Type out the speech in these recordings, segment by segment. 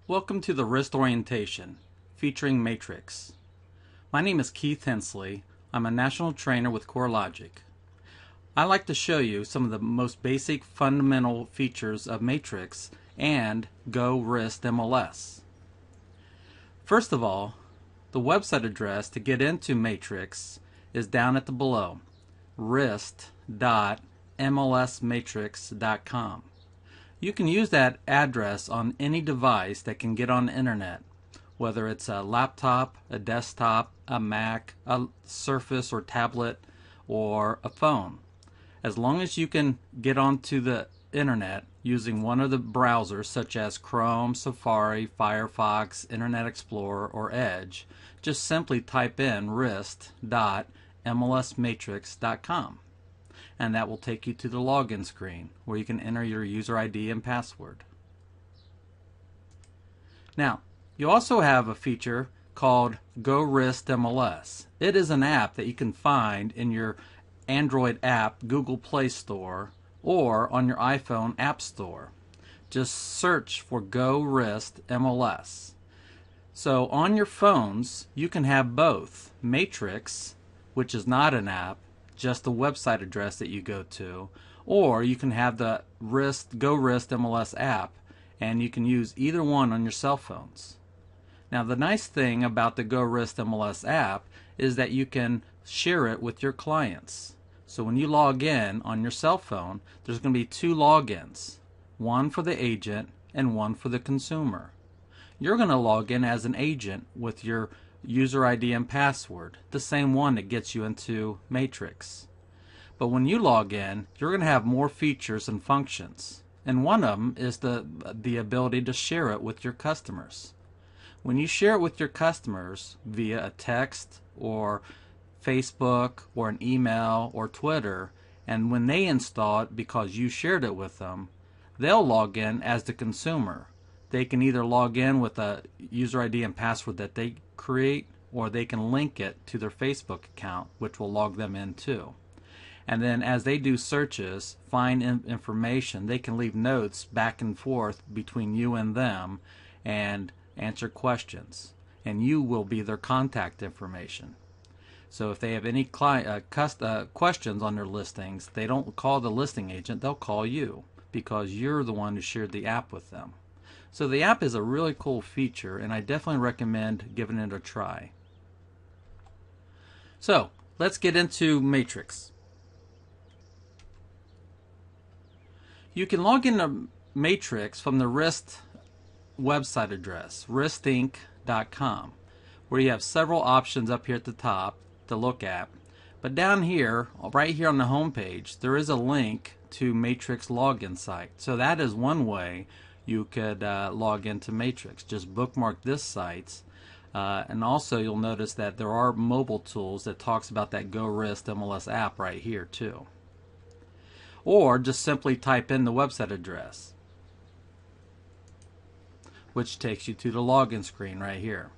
Welcome to the Wrist Orientation, featuring Matrix. My name is Keith Hensley. I'm a national trainer with CoreLogic. I like to show you some of the most basic fundamental features of Matrix and Go Wrist MLS. First of all, the website address to get into Matrix is down at the below, wrist.mlsmatrix.com. You can use that address on any device that can get on the internet, whether it's a laptop, a desktop, a Mac, a Surface or tablet, or a phone. As long as you can get onto the internet using one of the browsers such as Chrome, Safari, Firefox, Internet Explorer, or Edge, just simply type in wrist.mlsmatrix.com. and that will take you to the login screen where you can enter your user ID and password. Now, you also have a feature called Go Wrist MLS. It is an app that you can find in your Android app Google Play Store or on your iPhone App Store. Just search for Go Wrist MLS. So on your phones, you can have both Matrix, which is not an app, just a website address that you go to, or you can have the Go Wrist MLS app, and you can use either one on your cell phones. Now, the nice thing about the Go Wrist MLS app is that you can share it with your clients. So when you log in on your cell phone, there's going to be two logins, one for the agent and one for the consumer. You're going to log in as an agent with your user ID and password, the same one that gets you into Matrix. But when you log in, you're going to have more features and functions, and one of them is the ability to share it with your customers. When you share it with your customers via a text or Facebook or an email or Twitter, and when they install it because you shared it with them, they'll log in as the consumer. They can either log in with a user ID and password that they create, or they can link it to their Facebook account, which will log them in too. And then as they do searches, find information, they can leave notes back and forth between you and them and answer questions. And you will be their contact information. So if they have any questions on their listings, they don't call the listing agent, they'll call you because you're the one who shared the app with them. So the app is a really cool feature, and I definitely recommend giving it a try. So let's get into Matrix. You can log into Matrix from the Wrist website address, wristinc.com, where you have several options up here at the top to look at. But down here, right here on the home page, there is a link to Matrix login site. So that is one way you could log into Matrix. Just bookmark this site, and also you'll notice that there are mobile tools that talks about that Go Wrist MLS app right here too. Or just simply type in the website address, which takes you to the login screen right here.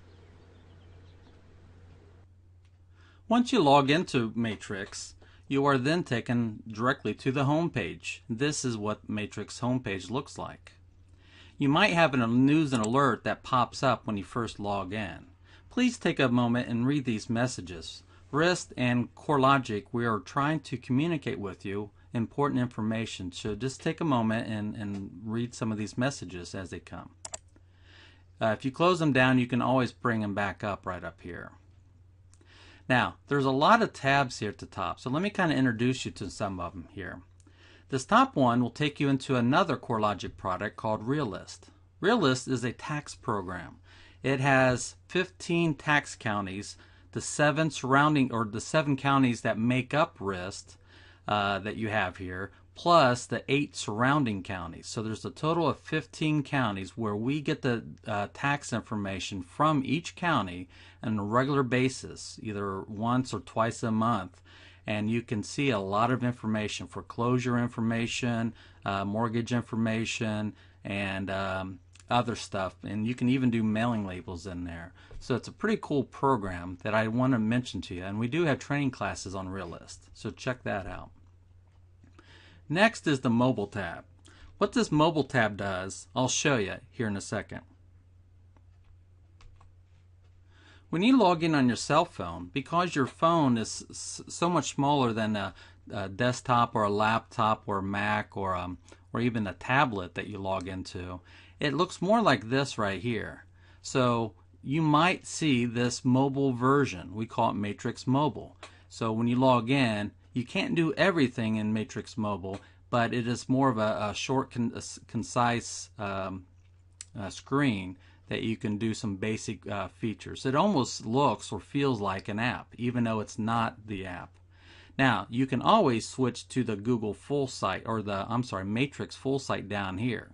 Once you log into Matrix, you are then taken directly to the home page. This is what Matrix homepage looks like. You might have a news and alert that pops up when you first log in. Please take a moment and read these messages. Wrist and CoreLogic, we are trying to communicate with you important information, so just take a moment and read some of these messages as they come. If you close them down, you can always bring them back up right up here. Now, there's a lot of tabs here at the top, so let me kind of introduce you to some of them here. This top one will take you into another CoreLogic product called Realist. Realist is a tax program. It has 15 tax counties, the seven counties that make up Wrist that you have here, plus the 8 surrounding counties. So there's a total of 15 counties where we get the tax information from each county on a regular basis, either once or twice a month. And you can see a lot of information, foreclosure information, mortgage information, and other stuff. And you can even do mailing labels in there. So it's a pretty cool program that I want to mention to you. And we do have training classes on Realist, so check that out. Next is the mobile tab. What this mobile tab does, I'll show you here in a second. When you log in on your cell phone, because your phone is so much smaller than a desktop or a laptop or a Mac or even a tablet that you log into, it looks more like this right here. So you might see this mobile version. We call it Matrix Mobile. So when you log in, you can't do everything in Matrix Mobile, but it is more of a short, concise screen that you can do some basic features. It almost looks or feels like an app, even though it's not the app. Now, you can always switch to the Google full site, or Matrix full site down here.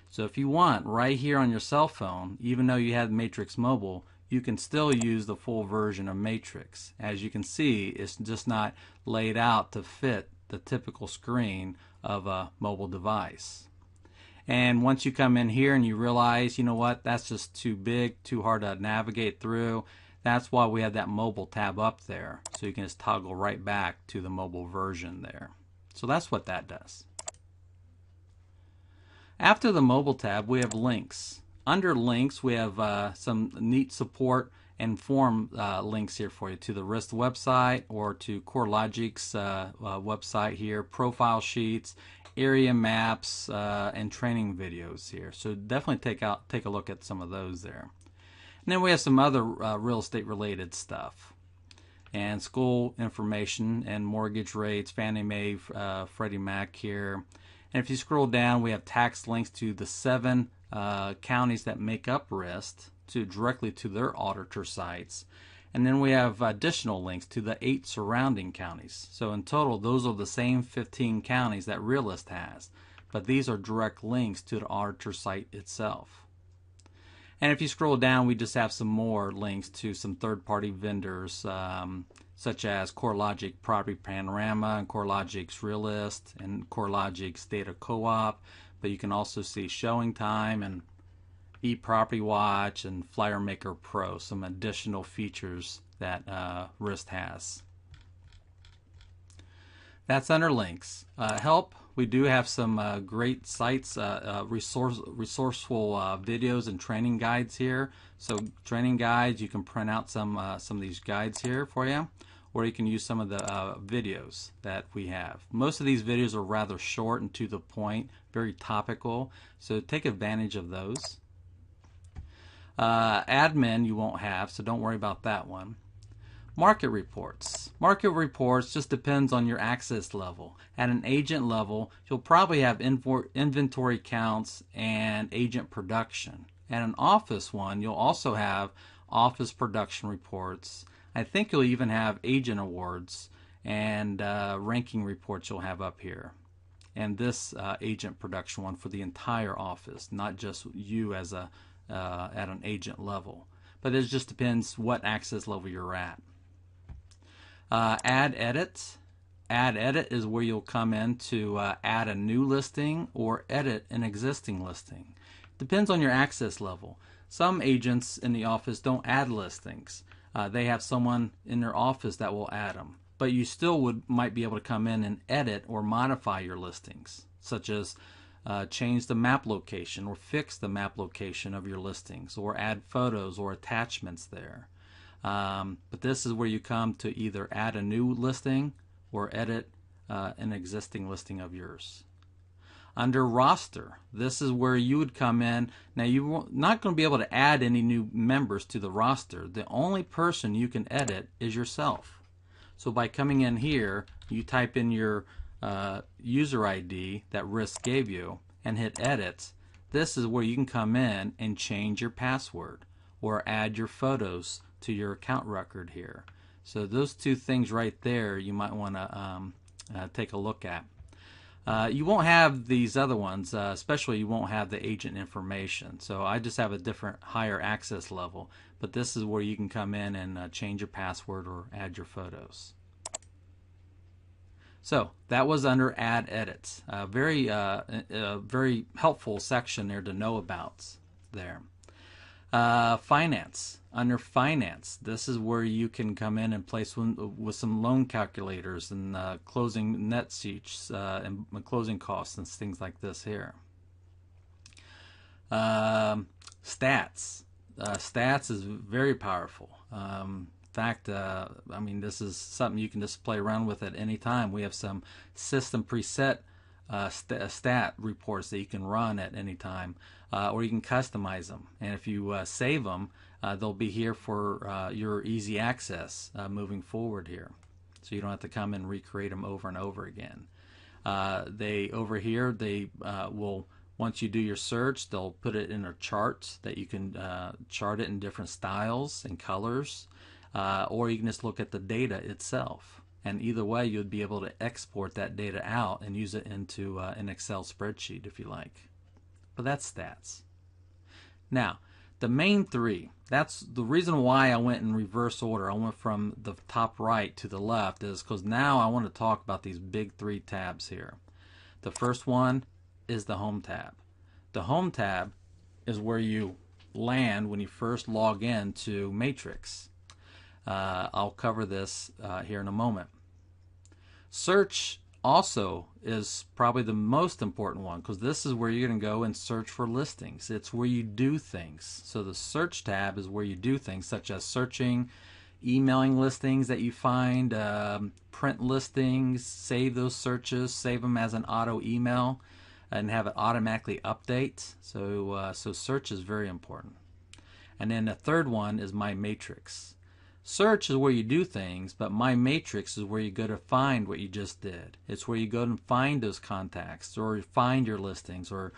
So if you want, right here on your cell phone, even though you have Matrix Mobile, you can still use the full version of Matrix. As you can see, it's just not laid out to fit the typical screen of a mobile device. And once you come in here and you realize, you know what, that's just too big, too hard to navigate through, that's why we have that mobile tab up there. So you can just toggle right back to the mobile version there. So that's what that does. After the mobile tab, we have links. Under links, we have some neat support and forum links here for you to the RIST website or to CoreLogic's website here, profile sheets, area maps, and training videos here. So definitely take a look at some of those there. And then we have some other real estate related stuff, and school information and mortgage rates, Fannie Mae, Freddie Mac here. And if you scroll down, we have tax links to the 7 counties that make up RIST directly to their auditor sites. And then we have additional links to the 8 surrounding counties. So in total, those are the same 15 counties that Realist has, but these are direct links to the auditor site itself. And if you scroll down, we just have some more links to some third-party vendors, such as CoreLogic Property Panorama and CoreLogic's Realist and CoreLogic's Data Co-op. But you can also see Showing Time and eProperty Watch and Flyer Maker Pro, some additional features that RIST has. That's under links. Help, we do have some great sites, resourceful videos and training guides here. So training guides, you can print out some of these guides here for you, or you can use some of the videos that we have. Most of these videos are rather short and to the point, very topical, so take advantage of those. Admin you won't have, so don't worry about that one. Market reports. Market reports just depends on your access level. At an agent level, you'll probably have inventory counts and agent production. At an office one, you'll also have office production reports. I think you'll even have agent awards and ranking reports you'll have up here. And this agent production one for the entire office, not just you as a at an agent level. But it just depends what access level you're at. Add edit. Add edit is where you'll come in to add a new listing or edit an existing listing. Depends on your access level. Some agents in the office don't add listings. They have someone in their office that will add them. But you still might be able to come in and edit or modify your listings, such as change the map location or fix the map location of your listings, or add photos or attachments there. But this is where you come to either add a new listing or edit an existing listing of yours. Under roster, this is where you would come in. Now you're not going to be able to add any new members to the roster. The only person you can edit is yourself. So by coming in here, you type in your user ID that RIST gave you and hit edit. This is where you can come in and change your password or add your photos to your account record here. So those two things right there you might want to take a look at. You won't have these other ones, especially you won't have the agent information. So I just have a different higher access level, but this is where you can come in and change your password or add your photos. So that was under add edits. Very helpful section there to know about there. Finance. Under finance, this is where you can come in and place with some loan calculators and closing net sheets and closing costs and things like this here. Stats. stats is very powerful. In fact, I mean, this is something you can just play around with at any time. We have some system preset stat reports that you can run at any time, or you can customize them. And if you save them, they'll be here for your easy access moving forward here. So you don't have to come and recreate them over and over again. They over here, they will, once you do your search, they'll put it in a chart that you can chart it in different styles and colors, or you can just look at the data itself. And either way, you'd be able to export that data out and use it into an Excel spreadsheet if you like. But that's stats. Now, the main three, that's the reason why I went in reverse order. I went from the top right to the left is because now I want to talk about these big three tabs here. The first one is the Home tab. The Home tab is where you land when you first log in to Matrix. I'll cover this here in a moment. Search also is probably the most important one because this is where you're going to go and search for listings. It's where you do things. So the Search tab is where you do things such as searching, emailing listings that you find, print listings, save those searches, save them as an auto email, and have it automatically update. So search is very important. And then the third one is My Matrix. Search is where you do things, but My Matrix is where you go to find what you just did. It's where you go and find those contacts, or find your listings, or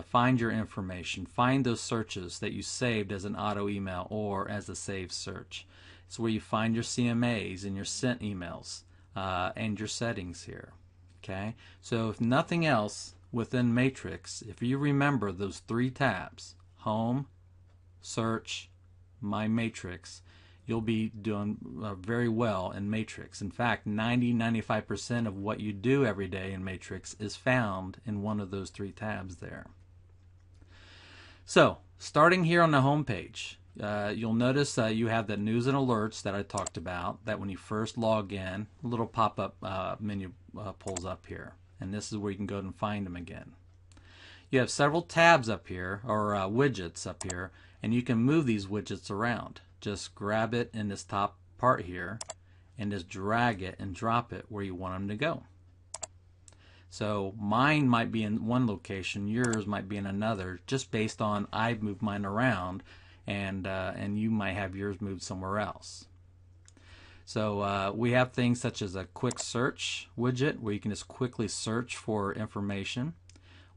find your information, find those searches that you saved as an auto email or as a saved search. It's where you find your CMAs and your sent emails and your settings here. Okay, so if nothing else within Matrix, if you remember those three tabs, Home, Search, My Matrix, you'll be doing very well in Matrix. In fact, 90-95% of what you do every day in Matrix is found in one of those three tabs there. So, starting here on the home page, you'll notice you have the news and alerts that I talked about, that when you first log in, a little pop-up menu pulls up here. And this is where you can go and find them again. You have several tabs up here, or widgets up here, and you can move these widgets around. Just grab it in this top part here and just drag it and drop it where you want them to go. So mine might be in one location, yours might be in another, just based on I've moved mine around, and you might have yours moved somewhere else. So we have things such as a quick search widget where you can just quickly search for information.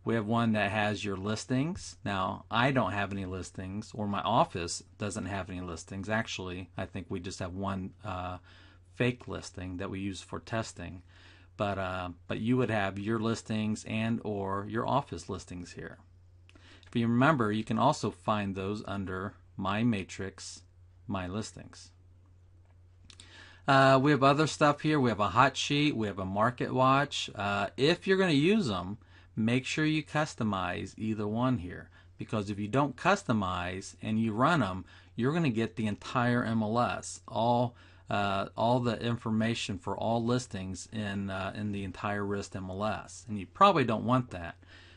We have one that has your listings. Now, I don't have any listings, or my office doesn't have any listings. Actually, I think we just have one fake listing that we use for testing. But you would have your listings and or your office listings here. If you remember, you can also find those under My Matrix, My Listings. We have other stuff here. We have a hot sheet. We have a market watch. If you're going to use them, make sure you customize either one here, because if you don't customize and you run them, you're going to get the entire MLS, all the information for all listings in the entire RIST MLS, and you probably don't want that.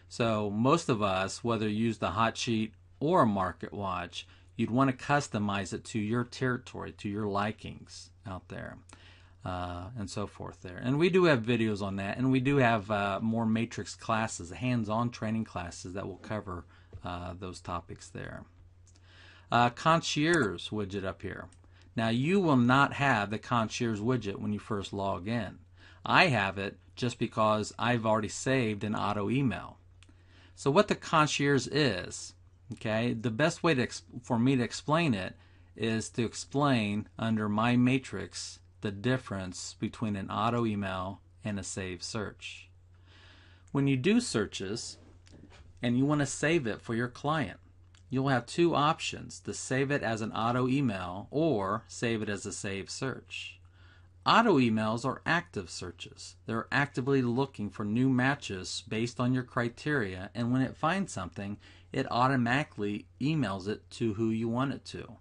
So most of us, whether you use the hot sheet or a market watch, you'd want to customize it to your territory, to your likings out there. And so forth there. And we do have videos on that, and we do have more Matrix classes, hands-on training classes that will cover those topics there. Concierge widget up here. Now, you will not have the Concierge widget when you first log in. I have it just because I've already saved an auto email. So what the Concierge is, okay, the best way for me to explain it is to explain under My Matrix the difference between an auto email and a saved search. When you do searches and you want to save it for your client, you'll have two options: to save it as an auto email or save it as a saved search. Auto emails are active searches. They're actively looking for new matches based on your criteria, and when it finds something, it automatically emails it to who you want it to.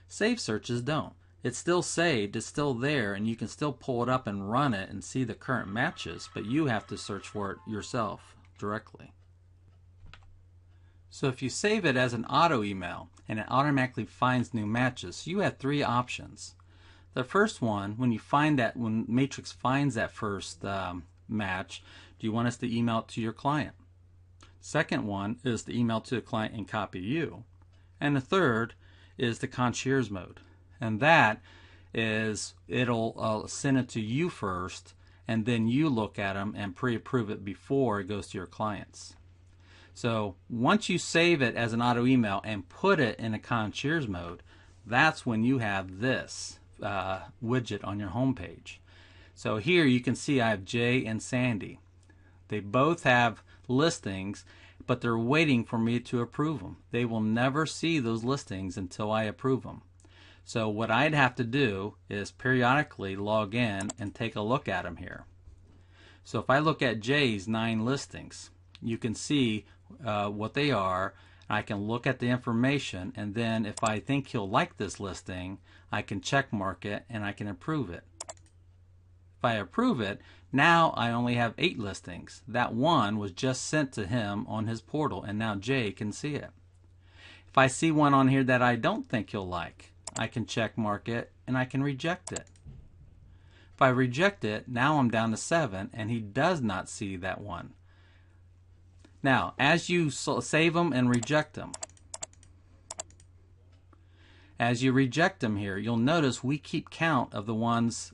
Saved searches don't. It's still saved, it's still there, and you can still pull it up and run it and see the current matches, but you have to search for it yourself directly. So if you save it as an auto email and it automatically finds new matches, you have three options. The first one, when Matrix finds that first match, do you want us to email it to your client? Second one is to email to the client and copy you. And the third is the concierge mode. And that is, it'll send it to you first, and then you look at them and pre-approve it before it goes to your clients. So once you save it as an auto email and put it in a concierge mode, that's when you have this widget on your home page. So here you can see I have Jay and Sandy. They both have listings, but they're waiting for me to approve them. They will never see those listings until I approve them. So what I'd have to do is periodically log in and take a look at them here. So if I look at Jay's 9 listings, you can see what they are. I can look at the information, and then if I think he'll like this listing, I can check mark it and I can approve it. If I approve it, now I only have 8 listings. That one was just sent to him on his portal, and now Jay can see it. If I see one on here that I don't think he'll like, I can check mark it and I can reject it. If I reject it, now I'm down to 7 and he does not see that one. Now, as you save them and reject them, as you reject them here, you'll notice we keep track of the ones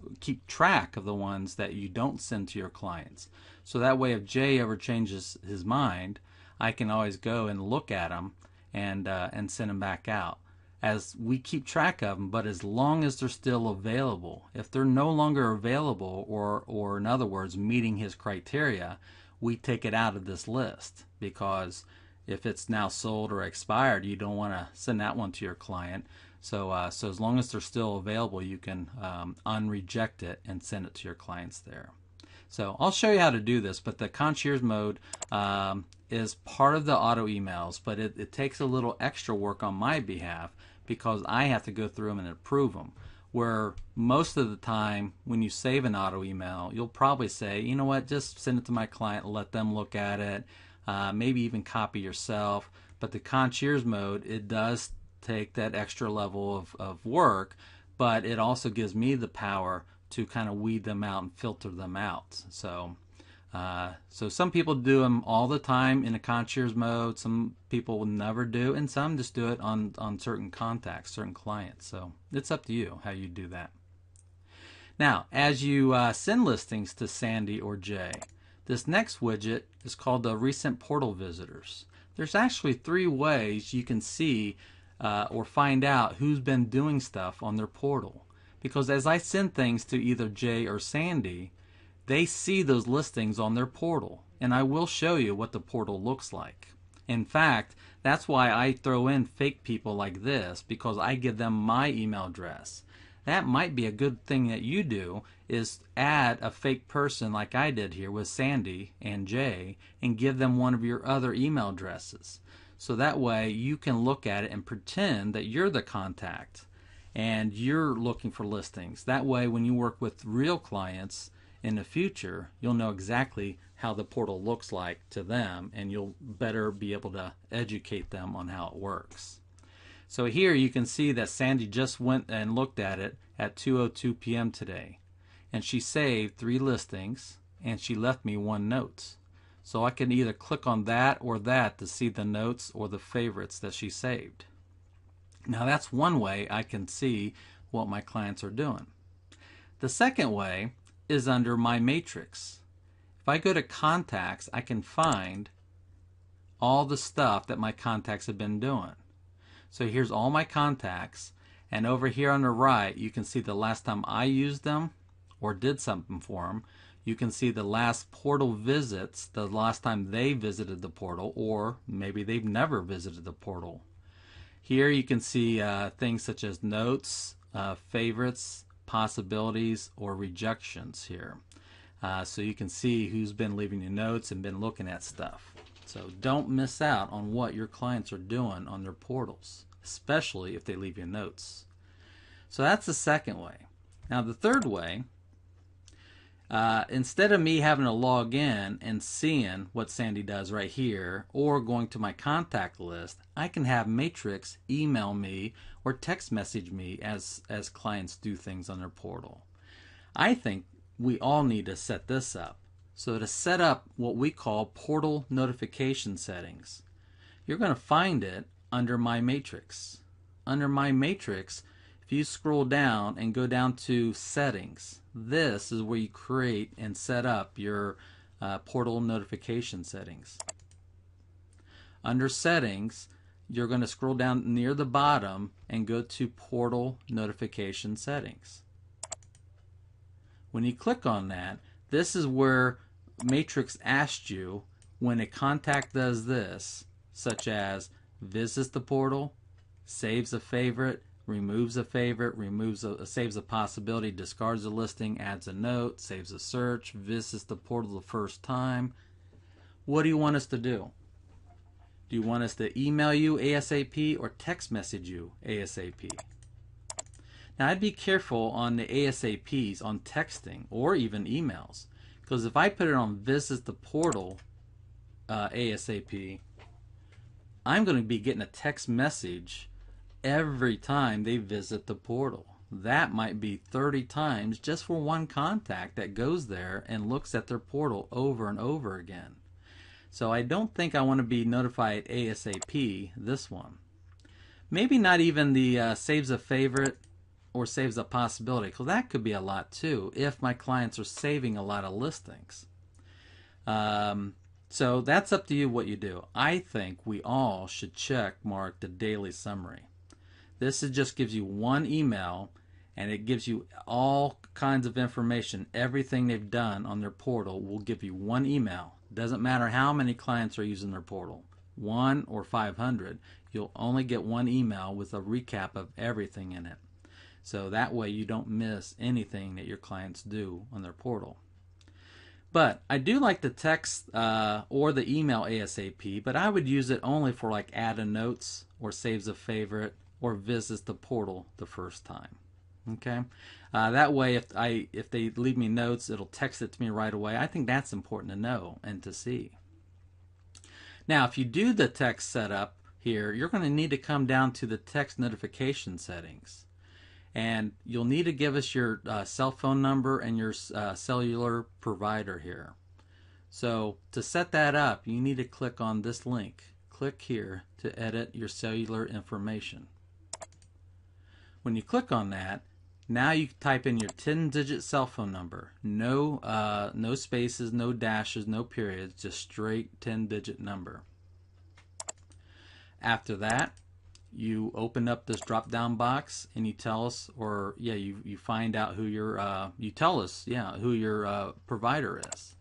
that you don't send to your clients. So that way, if Jay ever changes his mind, I can always go and look at them and send them back out. As we keep track of them, but as long as they're still available. If they're no longer available, or in other words, meeting his criteria, we take it out of this list, because if it's now sold or expired, you don't want to send that one to your client. So as long as they're still available, you can unreject it and send it to your clients there. So I'll show you how to do this, but the concierge mode is part of the auto emails, but it takes a little extra work on my behalf because I have to go through them and approve them. Where most of the time when you save an auto email, you'll probably say, you know what, just send it to my client and let them look at it, maybe even copy yourself. But the concierge mode, it does take that extra level of work, but it also gives me the power to kind of weed them out and filter them out. So some people do them all the time in a concierge mode, some people will never do, and some just do it on certain contacts, certain clients. So it's up to you how you do that. Now, as you send listings to Sandy or Jay, this next widget is called the Recent Portal Visitors. There's actually 3 ways you can see or find out who's been doing stuff on their portal. Because as I send things to either Jay or Sandy, they see those listings on their portal, and I will show you what the portal looks like. In fact, that's why I throw in fake people like this, because I give them my email address. That might be a good thing that you do, is add a fake person like I did here with Sandy and Jay and give them one of your other email addresses. So that way you can look at it and pretend that you're the contact and you're looking for listings. That way when you work with real clients in the future, you'll know exactly how the portal looks like to them, and you'll better be able to educate them on how it works. So here you can see that Sandy just went and looked at it at 2:02 p.m. today, and she saved 3 listings and she left me 1 note. So I can either click on that or that to see the notes or the favorites that she saved. Now that's one way I can see what my clients are doing. The second way is under my matrix. If I go to contacts, I can find all the stuff that my contacts have been doing. So here's all my contacts, and over here on the right you can see the last time I used them or did something for them. You can see the last portal visits, the last time they visited the portal, or maybe they've never visited the portal. Here you can see things such as notes, favorites, possibilities, or rejections here. So you can see who's been leaving you notes and been looking at stuff. So don't miss out on what your clients are doing on their portals, especially if they leave you notes. So that's the second way. Now the third way Instead of me having to log in and seeing what Sandy does right here or going to my contact list, I can have Matrix email me or text message me as clients do things on their portal. I think we all need to set this up. So to set up what we call portal notification settings, you're going to find it under My Matrix. Under My Matrix, if you scroll down and go down to Settings, this is where you create and set up your portal notification settings. Under Settings, you're going to scroll down near the bottom and go to Portal Notification Settings. When you click on that, this is where Matrix asked you when a contact does this, such as visits the portal, saves a favorite, removes a favorite, saves a possibility, discards a listing, adds a note, saves a search, visits the portal the first time. What do you want us to do? Do you want us to email you ASAP or text message you ASAP? Now I'd be careful on the ASAPs on texting or even emails, because if I put it on visit the portal ASAP, I'm going to be getting a text message every time they visit the portal. That might be 30 times just for one contact that goes there and looks at their portal over and over again. So I don't think I want to be notified ASAP this one. Maybe not even the saves a favorite or saves a possibility, because that could be a lot too if my clients are saving a lot of listings. So that's up to you what you do. I think we all should check mark the daily summary. This just gives you one email, and it gives you all kinds of information. Everything they've done on their portal will give you one email. Doesn't matter how many clients are using their portal, 1 or 500, you'll only get one email with a recap of everything in it. So that way you don't miss anything that your clients do on their portal. But I do like the text or the email ASAP, but I would use it only for like add a notes or saves a favorite or visits the portal the first time. Okay, that way if they leave me notes, it'll text it to me right away. I think that's important to know and to see. Now, if you do the text setup here, you're going to need to come down to the text notification settings. And you'll need to give us your cell phone number and your cellular provider here. So to set that up, you need to click on this link. Click here to edit your cellular information. When you click on that, now you type in your 10-digit cell phone number. No spaces, no dashes, no periods, just straight 10-digit number. After that, you open up this drop down box and you tell us, or yeah, you find out who your you tell us, yeah, who your provider is.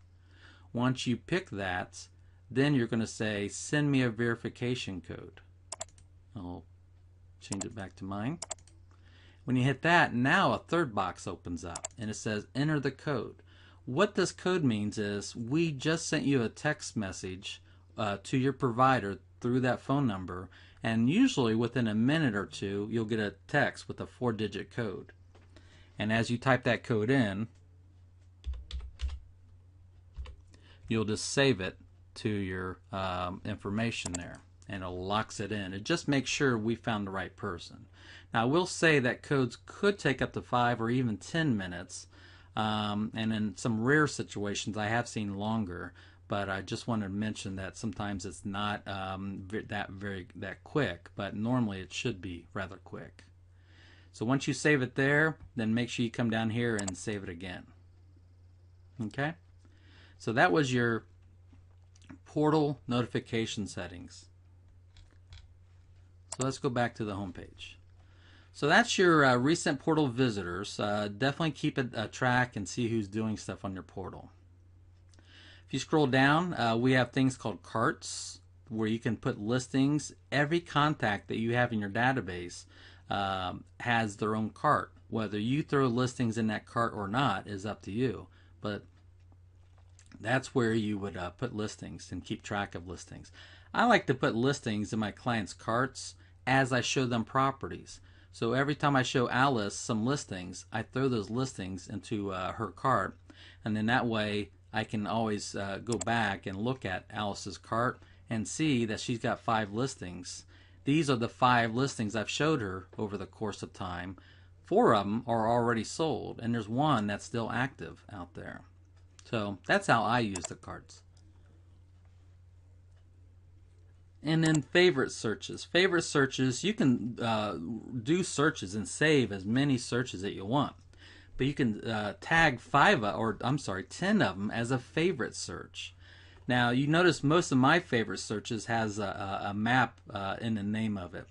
Once you pick that, then you're going to say send me a verification code. I'll change it back to mine. When you hit that, now a third box opens up and it says enter the code. What this code means is we just sent you a text message to your provider through that phone number, and usually within a minute or two you'll get a text with a 4-digit code. And as you type that code in, you'll just save it to your information there, and it locks it in. It just makes sure we found the right person. Now I will say that codes could take up to 5 or even 10 minutes, and in some rare situations I have seen longer. But I just wanted to mention that sometimes it's not that quick, but normally it should be rather quick. So once you save it there, then make sure you come down here and save it again. Okay? So that was your portal notification settings. So let's go back to the home page. So that's your recent portal visitors. Definitely keep a track and see who's doing stuff on your portal. If you scroll down, we have things called carts, where you can put listings. Every contact that you have in your database has their own cart. Whether you throw listings in that cart or not is up to you, but that's where you would put listings and keep track of listings. I like to put listings in my clients' carts as I show them properties. So every time I show Alice some listings, I throw those listings into her cart. And then that way I can always go back and look at Alice's cart and see that she's got 5 listings. These are the 5 listings I've showed her over the course of time. 4 of them are already sold, and there's 1 that's still active out there. So that's how I use the carts. And then favorite searches. Favorite searches, you can do searches and save as many searches that you want. But you can tag 10 of them as a favorite search. Now you notice most of my favorite searches has a map in the name of it.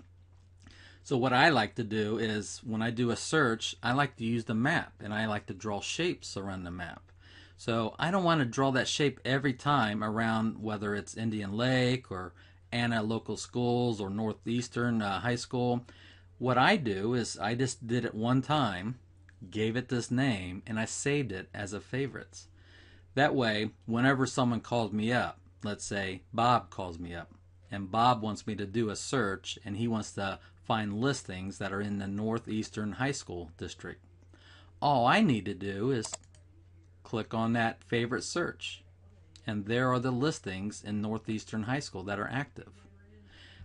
So what I like to do is when I do a search, I like to use the map, and I like to draw shapes around the map. So I don't want to draw that shape every time around, whether it's Indian Lake or Anna Local Schools or Northeastern High School. What I do is I just did it one time, gave it this name, and I saved it as a favorites. That way, whenever someone calls me up, let's say Bob calls me up, and Bob wants me to do a search, and he wants to find listings that are in the Northeastern High School district. All I need to do is click on that favorite search, and there are the listings in Northeastern High School that are active.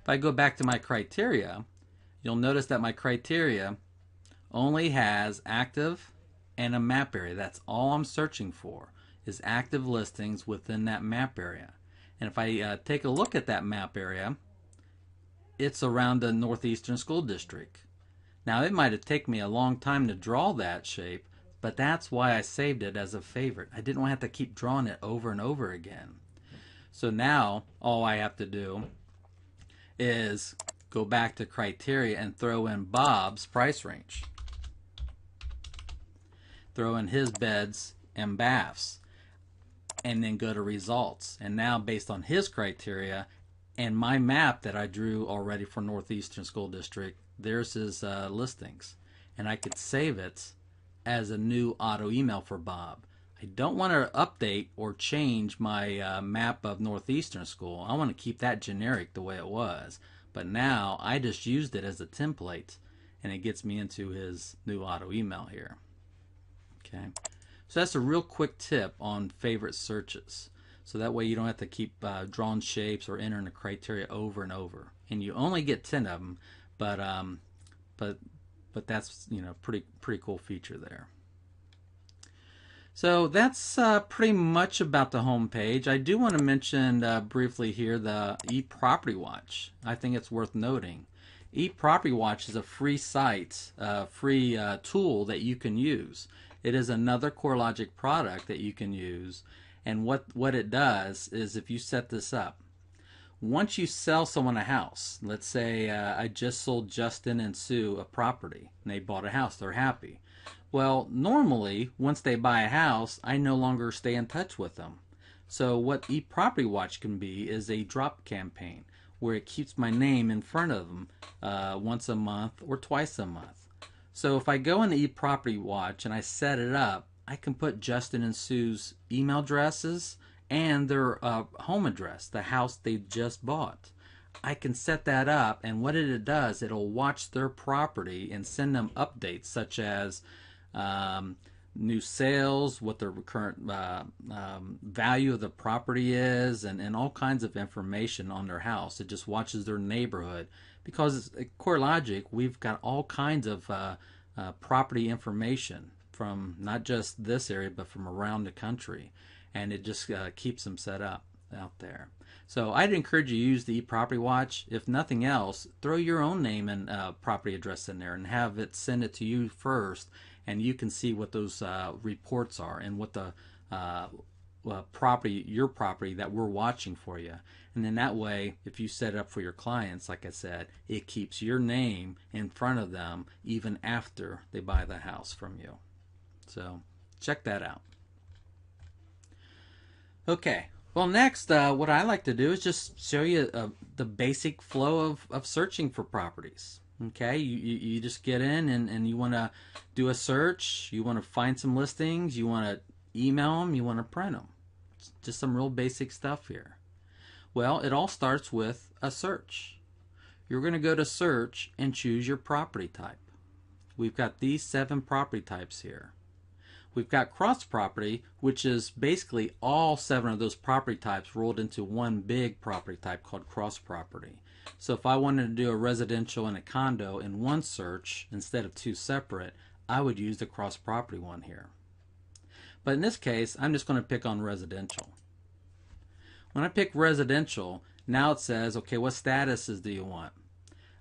If I go back to my criteria, you'll notice that my criteria only has active and a map area. That's all I'm searching for, is active listings within that map area. And if I take a look at that map area, it's around the Northeastern School District. Now it might have taken me a long time to draw that shape, but that's why I saved it as a favorite. I didn't want to have to keep drawing it over and over again. So now all I have to do is go back to criteria and throw in Bob's price range. Throw in his beds and baths, and then go to results. And now based on his criteria and my map that I drew already for Northeastern School District, there's his listings. And I could save it as a new auto email for Bob. I don't want to update or change my map of Northeastern School. I want to keep that generic the way it was. But now I just used it as a template, and it gets me into his new auto email here. Okay, so that's a real quick tip on favorite searches. So that way you don't have to keep drawing shapes or entering the criteria over and over. And you only get 10 of them, but that's, you know, pretty cool feature there. So that's pretty much about the home page. I do want to mention briefly here the eProperty Watch. I think it's worth noting. eProperty Watch is a free site, free tool that you can use. It is another CoreLogic product that you can use. And what it does is, if you set this up, once you sell someone a house, let's say I just sold Justin and Sue a property, and they bought a house, they're happy. Well, normally, once they buy a house, I no longer stay in touch with them. So what eProperty Watch can be is a drop campaign, where it keeps my name in front of them once a month or twice a month. So if I go into eProperty Watch and I set it up, I can put Justin and Sue's email addresses and their home address, the house they just bought. I can set that up, and what it does, it'll watch their property and send them updates such as new sales, what the current value of the property is, and all kinds of information on their house. It just watches their neighborhood, because at CoreLogic we've got all kinds of property information from not just this area but from around the country, and it just keeps them set up out there. So I'd encourage you to use the eProperty Watch. If nothing else, throw your own name and property address in there and have it send it to you first, and you can see what those reports are and what the your property that we're watching for you. And then that way, if you set it up for your clients, like I said, it keeps your name in front of them even after they buy the house from you. So check that out. Okay, well, next what I like to do is just show you the basic flow of searching for properties. Okay, you just get in and you want to do a search, you want to find some listings, you want to email them, you want to print them. It's just some real basic stuff here. Well, it all starts with a search. You're going to go to search and choose your property type. We've got these 7 property types here. we've got cross property, which is basically all 7 of those property types rolled into one big property type called cross property. So if I wanted to do a residential and a condo in one search instead of 2 separate, I would use the cross property one here. But in this case, I'm just going to pick on residential. When I pick residential, now it says, okay, what statuses do you want?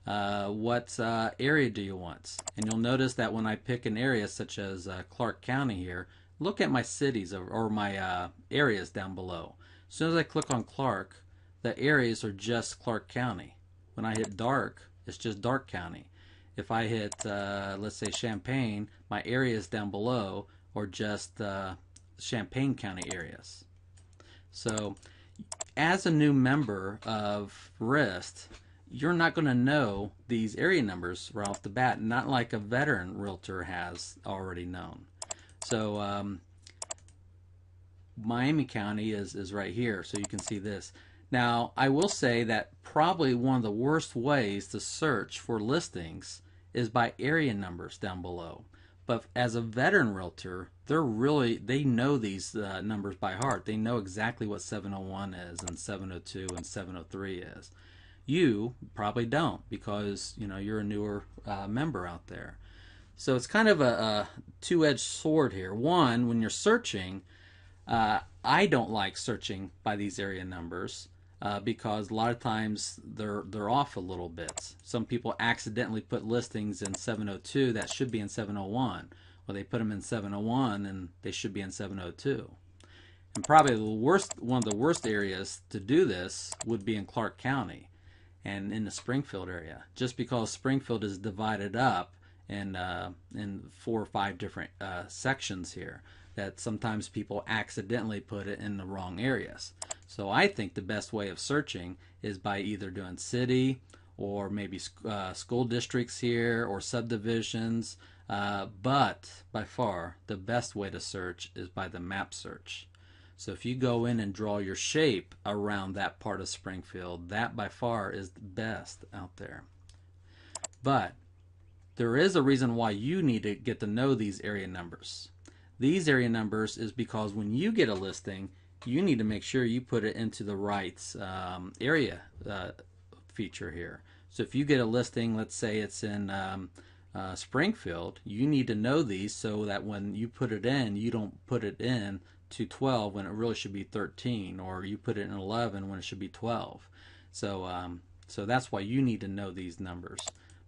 What area do you want? And you'll notice that when I pick an area such as Clark County here, look at my cities or my areas down below. As soon as I click on Clark, the areas are just Clark County. When I hit dark, it's just Dark County. If I hit, let's say, Champaign, my areas down below are just Champaign County areas. So as a new member of RIST, you're not going to know these area numbers right off the bat, not like a veteran realtor has already known. So Miami County is right here, so you can see this. Now, I will say that probably one of the worst ways to search for listings is by area numbers down below. But as a veteran realtor, they know these numbers by heart. They know exactly what 701 is and 702 and 703 is. You probably don't, because you're a newer member out there. So it's kind of a two-edged sword here. One, when you're searching, I don't like searching by these area numbers because a lot of times they're off a little bit. Some people accidentally put listings in 702 that should be in 701. Well, they put them in 701 and they should be in 702. And probably one of the worst areas to do this would be in Clark County and in the Springfield area, just because Springfield is divided up in 4 or 5 different sections here, that sometimes people accidentally put it in the wrong areas. So I think the best way of searching is by either doing city or maybe school districts here or subdivisions, but by far the best way to search is by the map search. So if you go in and draw your shape around that part of Springfield, that by far is the best out there. But there is a reason why you need to get to know these area numbers. These area numbers is because when you get a listing, you need to make sure you put it into the right area feature here. So if you get a listing, let's say it's in Springfield, you need to know these so that when you put it in, you don't put it in to 12 when it really should be 13, or you put it in 11 when it should be 12. So that's why you need to know these numbers.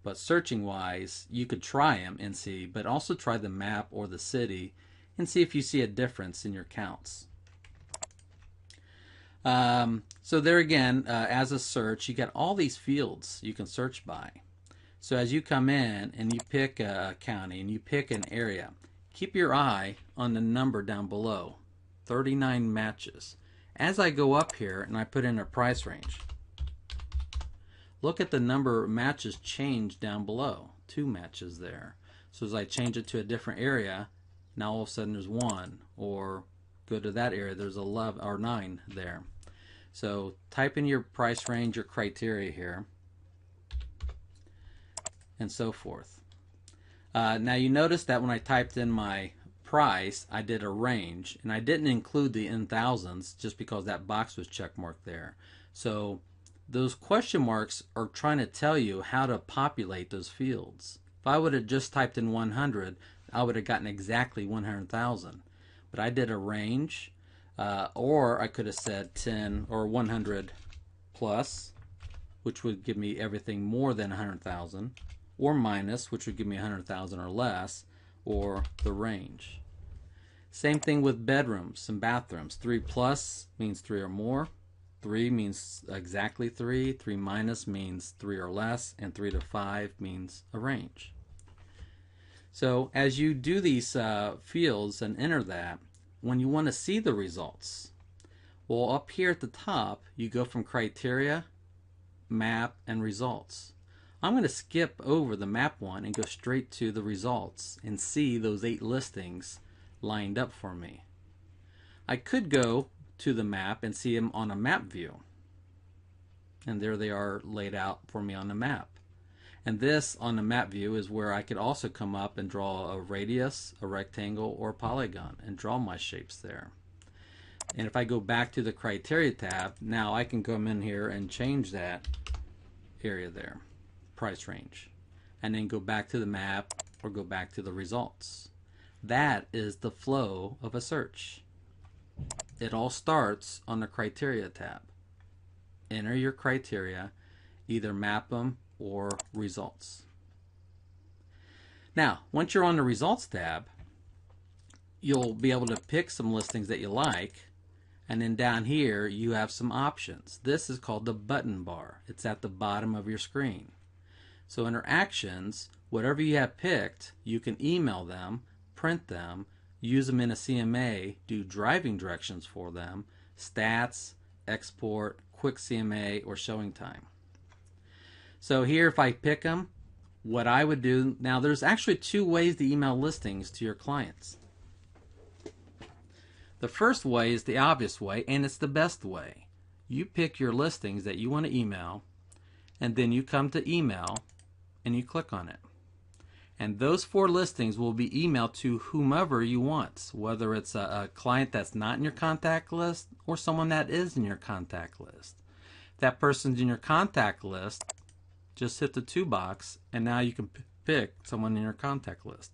But searching wise, you could try them and see, but also try the map or the city and see if you see a difference in your counts. So there again, as a search, you got all these fields you can search by. So as you come in and you pick a county and you pick an area, keep your eye on the number down below, 39 matches. As I go up here and I put in a price range, look at the number of matches change down below, 2 matches there. So as I change it to a different area, now all of a sudden there's 1, or go to that area, there's 11 or 9 there. So type in your price range, your criteria here, and so forth. Now you notice that when I typed in my price, I did a range, and I didn't include the in thousands just because that box was checkmarked there. So those question marks are trying to tell you how to populate those fields. If I would have just typed in 100, I would have gotten exactly 100,000. But I did a range, or I could have said 10 or 100 plus, which would give me everything more than 100,000, or minus, which would give me 100,000 or less, or the range. Same thing with bedrooms and bathrooms. 3 plus means 3 or more. 3 means exactly 3. 3 minus means 3 or less. And 3 to 5 means a range. So as you do these fields and enter that, when you want to see the results, well, up here at the top, you go from criteria, map, and results. I'm going to skip over the map one and go straight to the results and see those 8 listings lined up for me. I could go to the map and see them on a map view. And there they are laid out for me on the map. And this on the map view is where I could also come up and draw a radius, a rectangle, or a polygon and draw my shapes there. And if I go back to the criteria tab, now I can come in here and change that area there, price range, and then go back to the map or go back to the results. That is the flow of a search. It all starts on the criteria tab. Enter your criteria, either map them or results. Now, once you're on the results tab, you'll be able to pick some listings that you like, and then down here you have some options. This is called the button bar. It's at the bottom of your screen. So under actions, whatever you have picked, you can email them, print them, use them in a CMA, do driving directions for them, stats, export, quick CMA, or showing time. So here if I pick them, what I would do, now there's actually two ways to email listings to your clients. The first way is the obvious way, and it's the best way. You pick your listings that you want to email, and then you come to email and you click on it. And those 4 listings will be emailed to whomever you want, whether it's a client that's not in your contact list or someone that is in your contact list. If that person's in your contact list, just hit the to box and now you can pick someone in your contact list.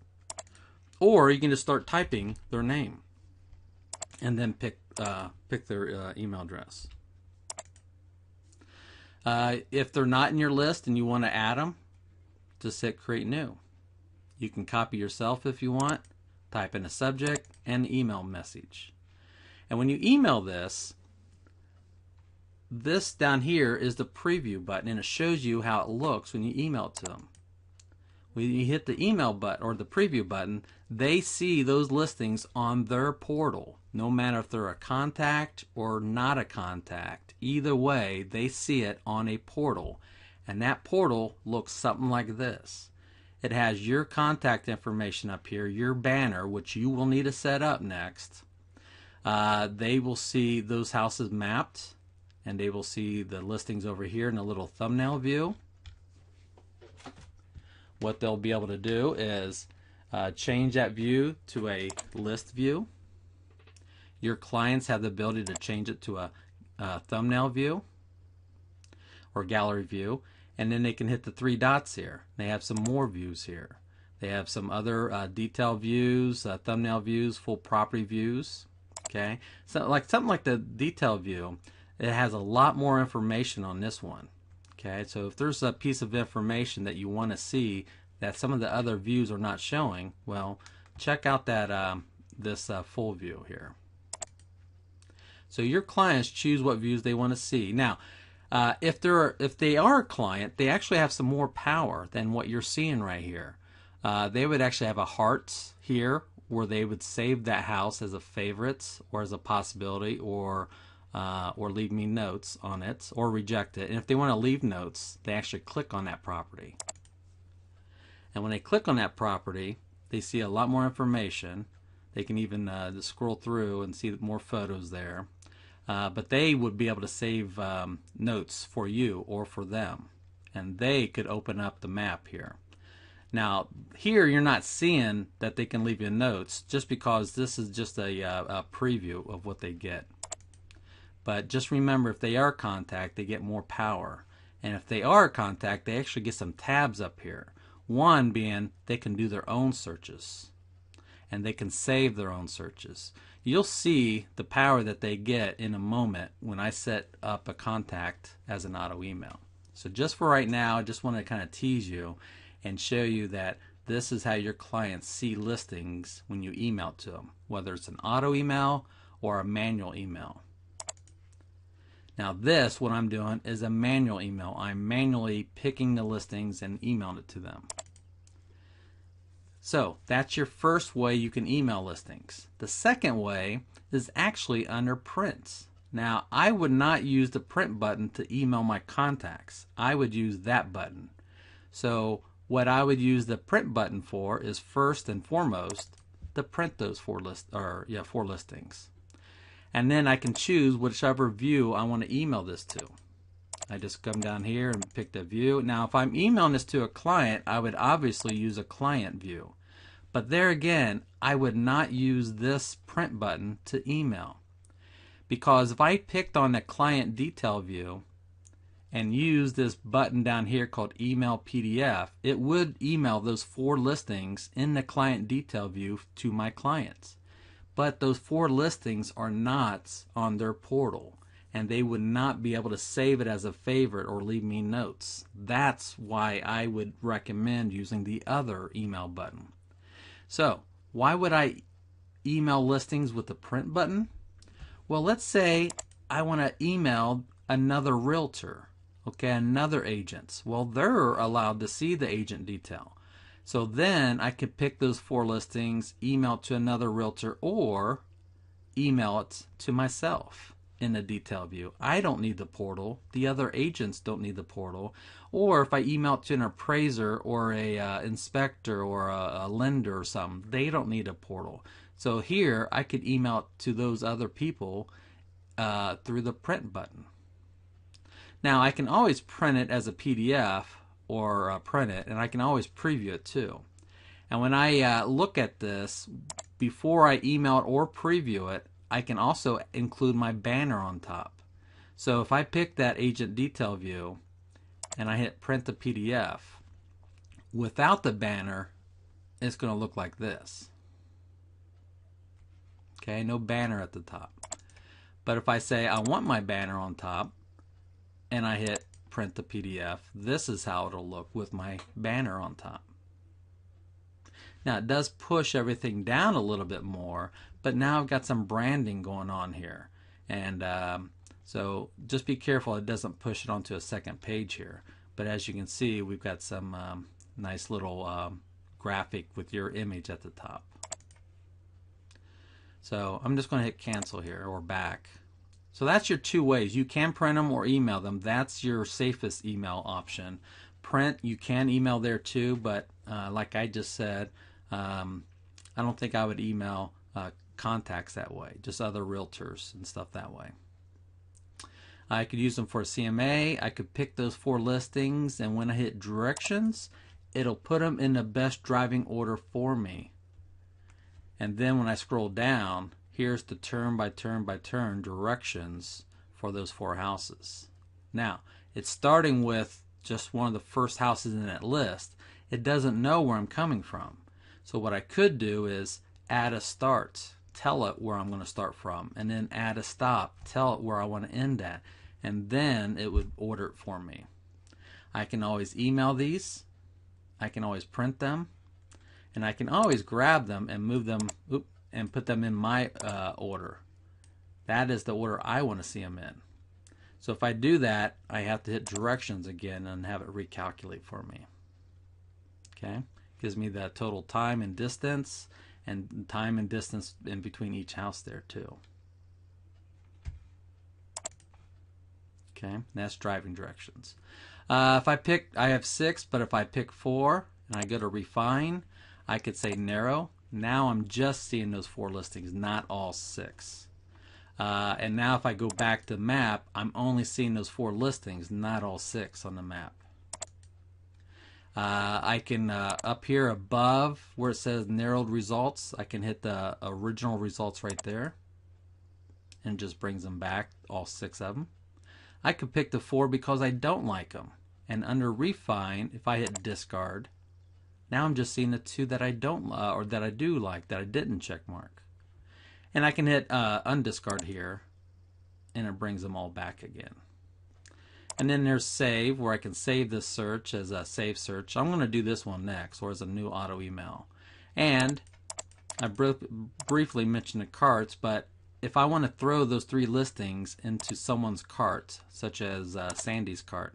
Or you can just start typing their name and then pick their email address. If they're not in your list and you want to add them, just hit create new. You can copy yourself if you want, type in a subject and email message. And when you email this down here is the preview button, and it shows you how it looks when you email it to them. When you hit the email button or the preview button, they see those listings on their portal, no matter if they're a contact or not a contact. Either way, they see it on a portal, and that portal looks something like this. It has your contact information up here, your banner, which you will need to set up next. They will see those houses mapped, and they will see the listings over here in a little thumbnail view. What they'll be able to do is change that view to a list view. Your clients have the ability to change it to a thumbnail view or gallery view. And then they can hit the 3 dots here. They have some more views here. They have some other detail views, thumbnail views, full property views. Okay, so something like the detail view, it has a lot more information on this one. Okay, so if there's a piece of information that you want to see that some of the other views are not showing, well, check out that this full view here. So your clients choose what views they want to see. Now, if they are a client, they actually have some more power than what you're seeing right here. They would actually have a heart here where they would save that house as a favorite or as a possibility, or leave me notes on it, or reject it. And if they want to leave notes, they actually click on that property. And when they click on that property, they see a lot more information. They can even scroll through and see more photos there. But they would be able to save notes for you or for them, and they could open up the map here. Now here you're not seeing that they can leave you notes, just because this is just a preview of what they get. But just remember, if they are contact, they get more power, and if they are contact, they actually get some tabs up here. One being they can do their own searches, and they can save their own searches. You'll see the power that they get in a moment when I set up a contact as an auto email. So just for right now, I just want to kind of tease you and show you that this is how your clients see listings when you email to them, whether it's an auto email or a manual email. Now this, what I'm doing, is a manual email. I'm manually picking the listings and emailing it to them. So that's your first way you can email listings. The second way is actually under prints. Now I would not use the print button to email my contacts. I would use that button. So what I would use the print button for is, first and foremost, to print those 4 listings. And then I can choose whichever view I want to email this to. I just come down here and pick the view. Now if I'm emailing this to a client, I would obviously use a client view. But there again, I would not use this print button to email. Because if I picked on the client detail view and used this button down here called email PDF, it would email those 4 listings in the client detail view to my clients. But those 4 listings are not on their portal, and they would not be able to save it as a favorite or leave me notes. That's why I would recommend using the other email button. So why would I email listings with the print button? Well, let's say I want to email another realtor, okay, another agent. Well, they're allowed to see the agent detail. So then I could pick those 4 listings, email it to another realtor, or email it to myself in the detail view. I don't need the portal. The other agents don't need the portal. Or if I email it to an appraiser or a inspector or a lender or something, they don't need a portal. So here I could email it to those other people through the print button. Now I can always print it as a PDF or print it, and I can always preview it too. And when I look at this, before I email it or preview it, I can also include my banner on top. So if I pick that agent detail view and I hit print the PDF, without the banner, it's going to look like this. Okay, no banner at the top. But if I say I want my banner on top and I hit print the PDF, this is how it'll look with my banner on top. Now it does push everything down a little bit more, but now I've got some branding going on here. And so just be careful it doesn't push it onto a second page here. But as you can see, we've got some nice little graphic with your image at the top. So I'm just going to hit cancel here or back. So that's your 2 ways. You can print them or email them. That's your safest email option. Print, you can email there too, but like I just said, I don't think I would email contacts that way, just other realtors and stuff that way. I could use them for a CMA. I could pick those 4 listings, and when I hit directions, it'll put them in the best driving order for me. And then when I scroll down, here's the turn by turn by turn directions for those 4 houses. Now, it's starting with just one of the first houses in that list. It doesn't know where I'm coming from. So what I could do is add a start, tell it where I'm going to start from, and then add a stop, tell it where I want to end at, and then it would order it for me. I can always email these, I can always print them, and I can always grab them and move them and put them in my order. That is the order I want to see them in. So if I do that, I have to hit directions again and have it recalculate for me. Okay, gives me the total time and distance in between each house there too. Okay, that's driving directions. If I pick, I have 6, but if I pick 4 and I go to refine, I could say narrow. Now I'm just seeing those 4 listings, not all 6. And now if I go back to map, I'm only seeing those 4 listings, not all 6 on the map. I can, up here above where it says narrowed results, I can hit the original results right there. And it just brings them back, all 6 of them. I could pick the 4 because I don't like them. And under refine, if I hit discard, now I'm just seeing the 2 that I don't, or that I do like, that I didn't check mark. And I can hit undiscard here, and it brings them all back again. And then there's save, where I can save this search as a save search. I'm going to do this one next, or as a new auto email. And I briefly mentioned the carts, but if I want to throw those 3 listings into someone's cart, such as Sandy's cart,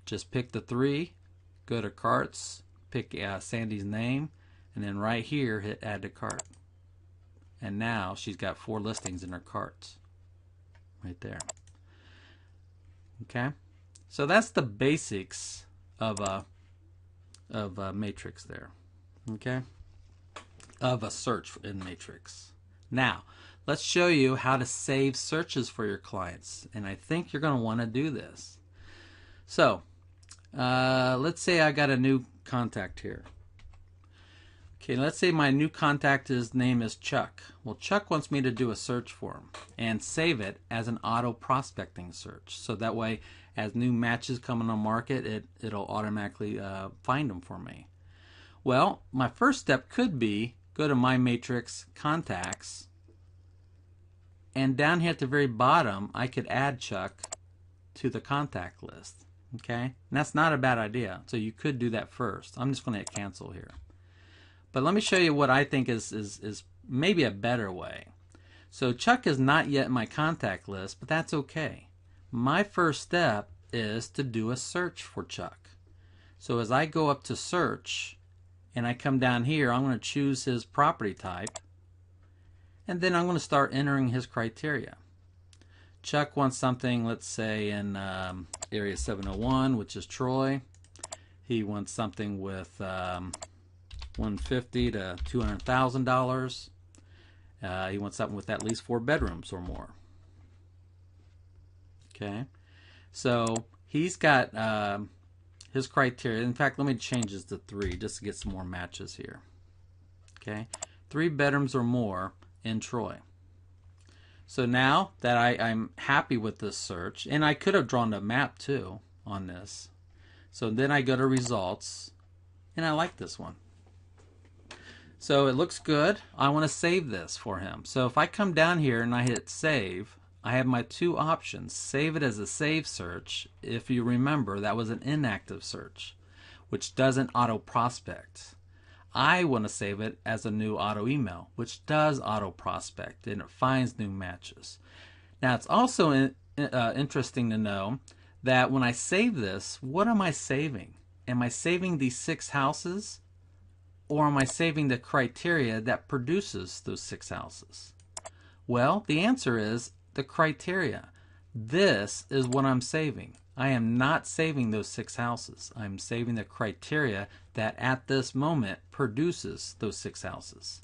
just pick the 3, go to carts, pick Sandy's name, and then right here hit add to cart. And now she's got 4 listings in her cart right there. Okay, so that's the basics of a matrix there. Okay, of a search in matrix. Now let's show you how to save searches for your clients, and I think you're going to want to do this. So let's say I got a new contact here. Okay, let's say my new contact, his name is Chuck. Well, Chuck wants me to do a search for him and save it as an auto prospecting search. So that way, as new matches come on the market, it'll automatically find them for me. Well, my first step could be go to My Matrix Contacts, and down here at the very bottom, I could add Chuck to the contact list. Okay, and that's not a bad idea. So you could do that first. I'm just going to hit cancel here. But let me show you what I think is maybe a better way. So Chuck is not yet in my contact list, but that's okay. My first step is to do a search for Chuck. So as I go up to search and I come down here, I'm going to choose his property type, and then I'm going to start entering his criteria. Chuck wants something, let's say in area 701, which is Troy. He wants something with $150,000 to $200,000. He wants something with at least 4 bedrooms or more. Okay, so he's got his criteria. In fact, let me change this to 3 just to get some more matches here. Okay, 3 bedrooms or more in Troy. So now that I'm happy with this search, and I could have drawn a map too on this. So then I go to results, and I like this one. So it looks good. I want to save this for him. So if I come down here and I hit save, I have my 2 options. Save it as a save search. If you remember, that was an inactive search, which doesn't auto prospect. I want to save it as a new auto email, which does auto prospect and it finds new matches. Now it's also interesting to know that when I save this, what am I saving? Am I saving these 6 houses? Or am I saving the criteria that produces those 6 houses? Well, the answer is the criteria. This is what I'm saving. I am not saving those 6 houses. I'm saving the criteria that at this moment produces those 6 houses.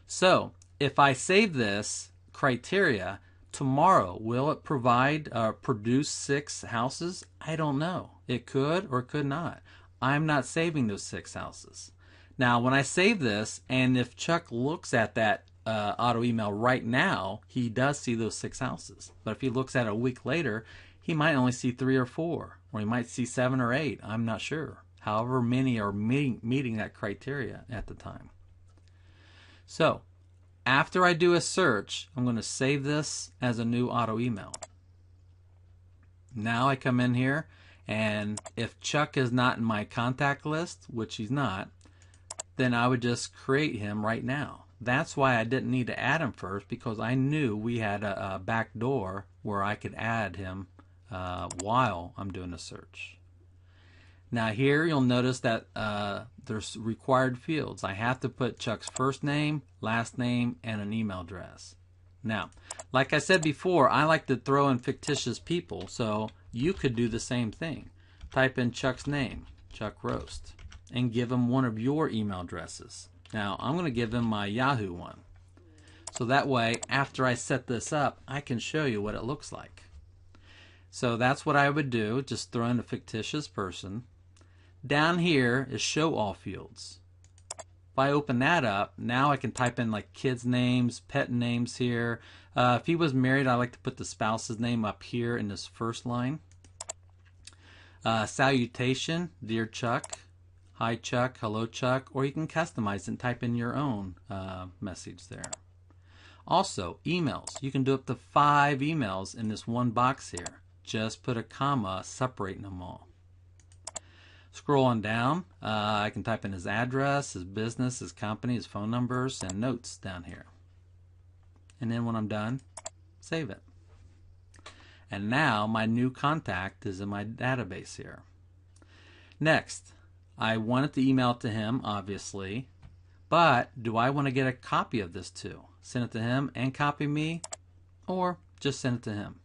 So if I save this criteria, tomorrow will it produce 6 houses? I don't know. It could or could not. I'm not saving those 6 houses. Now, when I save this, and if Chuck looks at that auto email right now, he does see those 6 houses. But if he looks at it a week later, he might only see 3 or 4, or he might see 7 or 8. I'm not sure. However many are meeting that criteria at the time. So, after I do a search, I'm going to save this as a new auto email. Now I come in here, and if Chuck is not in my contact list, which he's not, then I would just create him right now. That's why I didn't need to add him first, because I knew we had a back door where I could add him while I'm doing the search. Now here you'll notice that there's required fields. I have to put Chuck's first name, last name, and an email address. Now, like I said before, I like to throw in fictitious people, so you could do the same thing. Type in Chuck's name, Chuck Roast, and give him one of your email addresses. Now, I'm going to give him my Yahoo one. So that way, after I set this up, I can show you what it looks like. So that's what I would do, just throw in a fictitious person. Down here is show all fields. If I open that up, now I can type in like kids' names, pet names here. If he was married, I like to put the spouse's name up here in this first line. Salutation, Dear Chuck, Hi Chuck, Hello Chuck, or you can customize it and type in your own message there. Also, emails. You can do up to 5 emails in this one box here. Just put a comma separating them all. Scroll on down. I can type in his address, his business, his company, his phone numbers, and notes down here. And then when I'm done, save it. And now my new contact is in my database here. Next, I wanted to email it to him, obviously, but do I want to get a copy of this too? Send it to him and copy me, or just send it to him?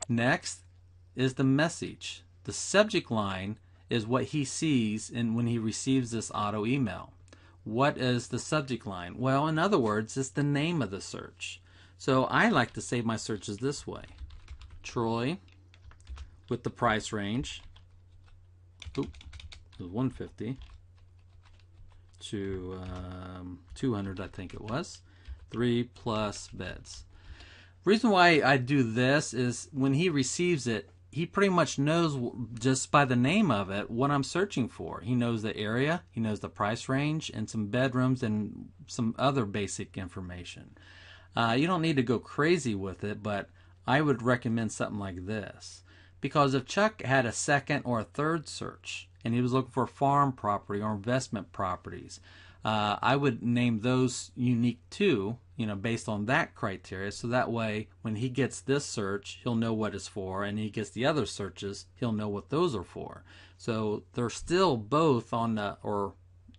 Next is the message. The subject line is what he sees when he receives this auto email. What is the subject line? Well, in other words, it's the name of the search. So I like to save my searches this way. Troy with the price range. Oop, it was 150 to 200, I think it was. 3+ beds. Reason why I do this is when he receives it, he pretty much knows just by the name of it what I'm searching for. He knows the area, he knows the price range, and some bedrooms and some other basic information. You don't need to go crazy with it, but I would recommend something like this. Because if Chuck had a second or a third search and he was looking for farm property or investment properties, I would name those unique too, based on that criteria. So that way, when he gets this search, he'll know what it's for, and he gets the other searches, he'll know what those are for. So they're still both on or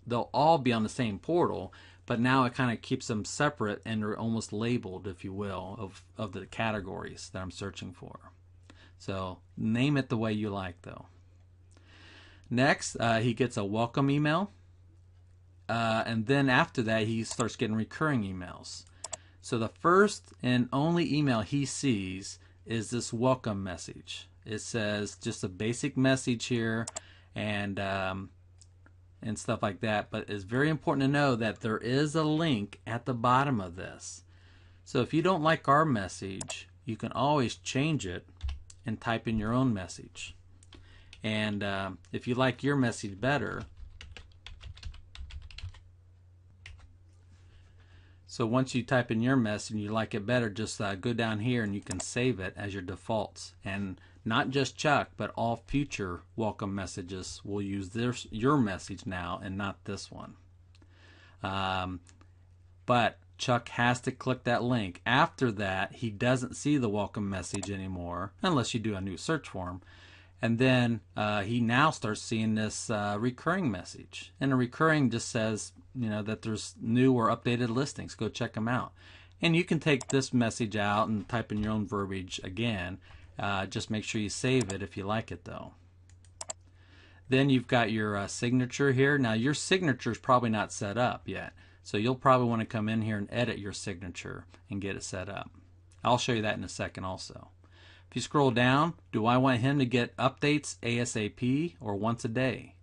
they'll all be on the same portal, but now it kind of keeps them separate and they're almost labeled, if you will, of the categories that I'm searching for. So name it the way you like, though. Next, he gets a welcome email. And then after that, he starts getting recurring emails. So the first and only email he sees is this welcome message. It says just a basic message here and stuff like that. But it's very important to know that there is a link at the bottom of this. So if you don't like our message, you can always change it and type in your own message. And if you like your message better, so once you type in your message and you like it better, just go down here and you can save it as your defaults. And not just Chuck, but all future welcome messages will use your message now and not this one. But Chuck has to click that link. After that, he doesn't see the welcome message anymore, unless you do a new search for him. And then he now starts seeing this recurring message. And the recurring just says, that there's new or updated listings. Go check them out. And you can take this message out and type in your own verbiage again. Just make sure you save it if you like it, though. Then you've got your signature here. Now, your signature is probably not set up yet. So you'll probably want to come in here and edit your signature and get it set up. I'll show you that in a second also. If you scroll down, do I want him to get updates ASAP or once a day?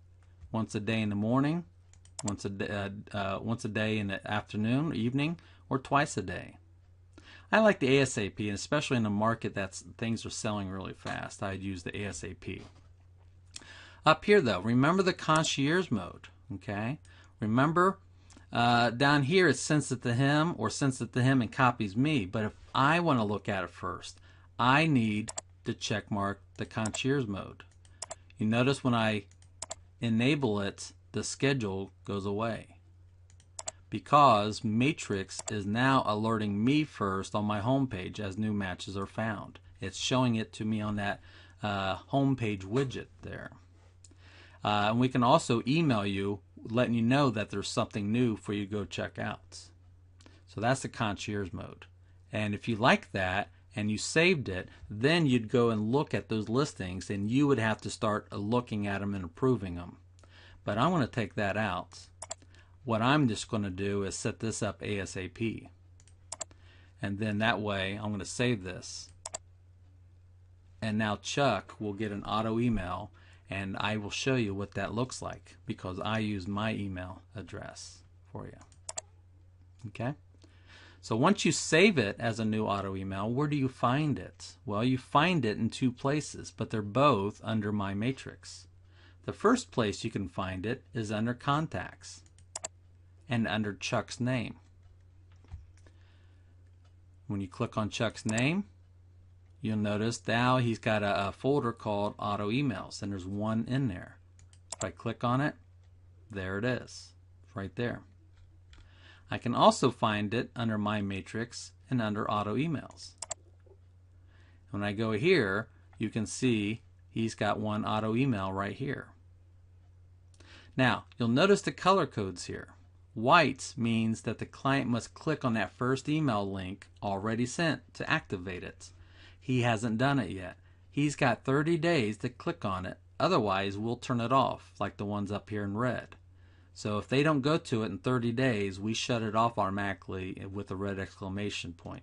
Once a day in the morning, once a day in the afternoon or evening, or twice a day? I like the ASAP, and especially in a market that things are selling really fast, I'd use the ASAP. Up here though, remember the concierge mode, okay? Remember down here it sends it to him or sends it to him and copies me, but if I want to look at it first, I need to check mark the concierge mode. You notice when I enable it, the schedule goes away because Matrix is now alerting me first on my home page as new matches are found. It's showing it to me on that home page widget there. And we can also email you letting you know that there's something new for you to go check out. So that's the concierge mode. And if you like that and you saved it, then you'd go and look at those listings and you would have to start looking at them and approving them. But I want to take that out. What I'm just going to do is set this up ASAP. And then that way I'm going to save this. And now Chuck will get an auto email, and I will show you what that looks like because I use my email address for you. Okay? So once you save it as a new auto email, where do you find it? Well, you find it in two places, but they're both under My Matrix. The first place you can find it is under Contacts and under Chuck's name. When you click on Chuck's name, you'll notice now he's got a folder called Auto Emails, and there's one in there. If I click on it, there it is, right there. I can also find it under My Matrix and under Auto Emails. When I go here, you can see he's got one auto email right here. Now, you'll notice the color codes here. White means that the client must click on that first email link already sent to activate it. He hasn't done it yet. He's got 30 days to click on it. Otherwise, we'll turn it off, like the ones up here in red. So if they don't go to it in 30 days, we shut it off automatically with a red exclamation point.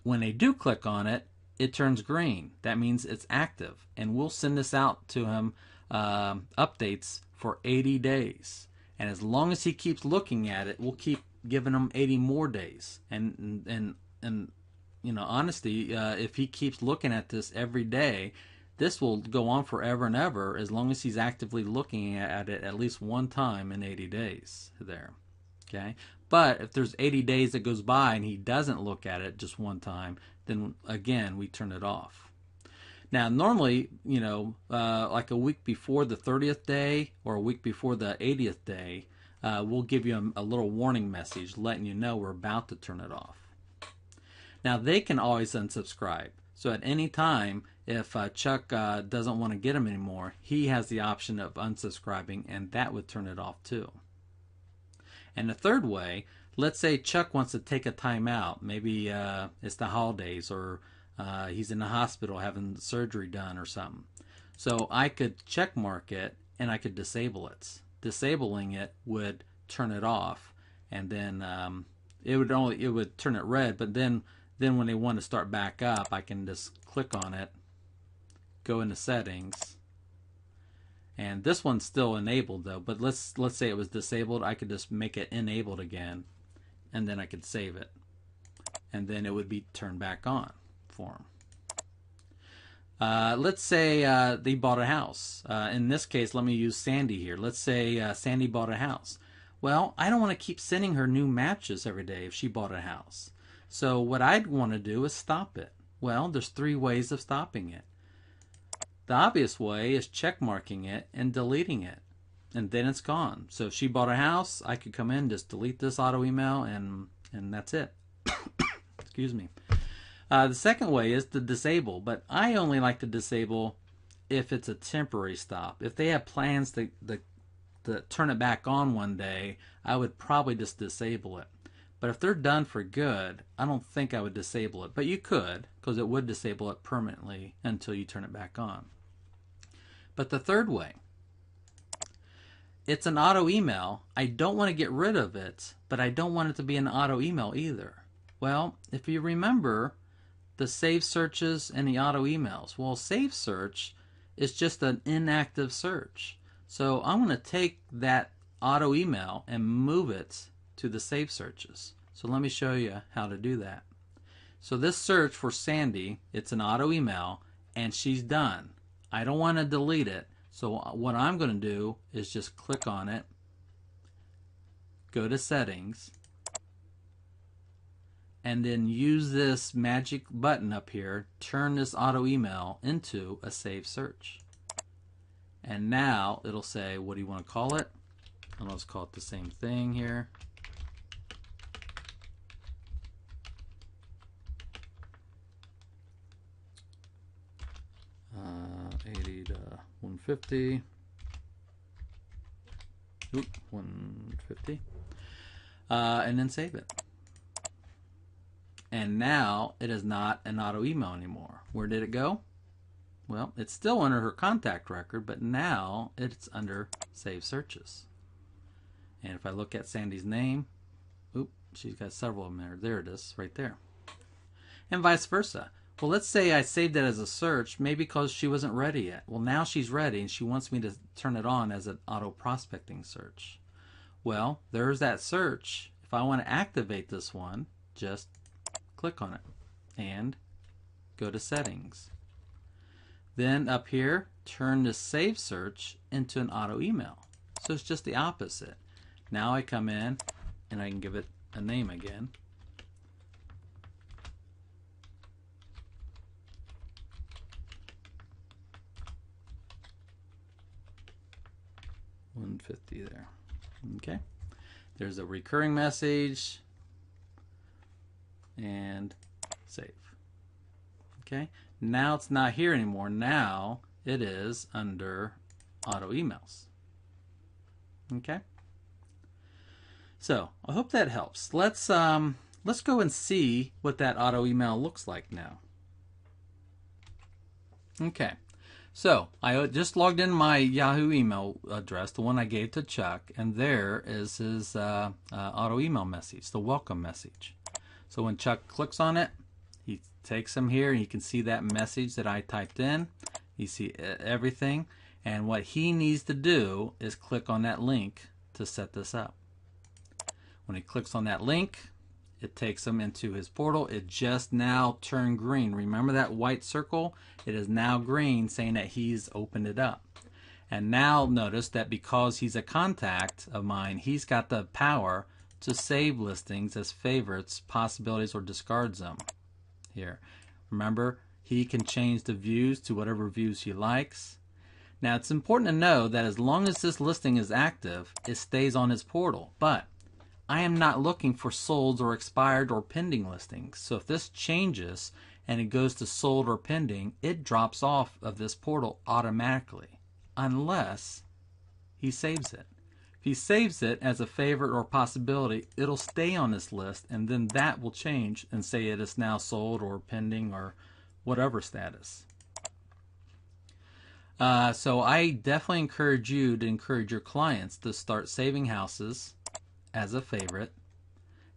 When they do click on it, it turns green. That means it's active, and we'll send this out to him, updates for 80 days. And as long as he keeps looking at it, we'll keep giving him 80 more days. And you know, honesty, if he keeps looking at this every day, this will go on forever and ever, as long as he's actively looking at it at least one time in 80 days there. Okay? But if there's 80 days that goes by and he doesn't look at it just one time, then again, we turn it off. Now, normally, you know, like a week before the 30th day or a week before the 80th day, we'll give you a little warning message letting you know we're about to turn it off. Now, they can always unsubscribe. So at any time, if Chuck doesn't want to get them anymore, he has the option of unsubscribing, and that would turn it off too. And the third way, let's say Chuck wants to take a time out. Maybe it's the holidays, or he's in the hospital having surgery done or something. So I could check mark it and I could disable it. Disabling it would turn it off, and then it would turn it red. But then when they want to start back up, I can just click on it, go into settings, and this one's still enabled though. But let's say it was disabled. I could just make it enabled again, and then I could save it, and then it would be turned back on for him. Let's say they bought a house. In this case, let me use Sandy here. Let's say Sandy bought a house. Well, I don't want to keep sending her new matches every day if she bought a house. So what I'd want to do is stop it. Well, there's 3 ways of stopping it. The obvious way is check marking it and deleting it, and then it's gone. So if she bought a house, I could come in, just delete this auto email, and that's it. Excuse me. The second way is to disable, but I only like to disable if it's a temporary stop. If they have plans to turn it back on one day, I would probably just disable it. But if they're done for good, I don't think I would disable it. But you could, because it would disable it permanently until you turn it back on. But the third way, it's an auto email. I don't want to get rid of it, but I don't want it to be an auto email either. Well, if you remember the save searches and the auto emails, well, save search is just an inactive search. So I'm going to take that auto email and move it to the save searches. So let me show you how to do that. So this search for Sandy, it's an auto email, and she's done. I don't want to delete it. So what I'm going to do is just click on it, go to settings, and then use this magic button up here, turn this auto email into a save search. And now it'll say, what do you want to call it? And let's call it the same thing here. Uh, 80 to 150. Oop, 150. And then save it. And now it is not an auto email anymore. Where did it go? Well, it's still under her contact record, but now it's under save searches. And if I look at Sandy's name, oop, she's got several of them there. There it is, right there. And vice versa. Well, let's say I saved it as a search, maybe because she wasn't ready yet. Well, now she's ready, and she wants me to turn it on as an auto prospecting search. Well, there's that search. If I want to activate this one, just click on it and go to settings. Then up here, turn the save search into an auto email. So it's just the opposite. Now I come in and I can give it a name again. $150 there. Okay. There's a recurring message and save. Okay. Now it's not here anymore. Now it is under auto emails. Okay. So I hope that helps. Let's go and see what that auto email looks like now. Okay. So I just logged in my Yahoo email address, the one I gave to Chuck, and there is his auto email message, the welcome message. So when Chuck clicks on it, He takes them here and you can see that message that I typed in. You see everything, and what he needs to do is click on that link to set this up. When he clicks on that link, it takes him into his portal. It just now turned green. Remember that white circle? It is now green, saying that he's opened it up. And now notice that because he's a contact of mine, he's got the power to save listings as favorites, possibilities, or discards them here. Remember, he can change the views to whatever views he likes. Now, it's important to know that as long as this listing is active, it stays on his portal. But I am not looking for sold or expired or pending listings. So if this changes and it goes to sold or pending, it drops off of this portal automatically, unless he saves it. If he saves it as a favorite or possibility, it'll stay on this list, and then that will change and say it is now sold or pending or whatever status. So I definitely encourage you to encourage your clients to start saving houses as a favorite,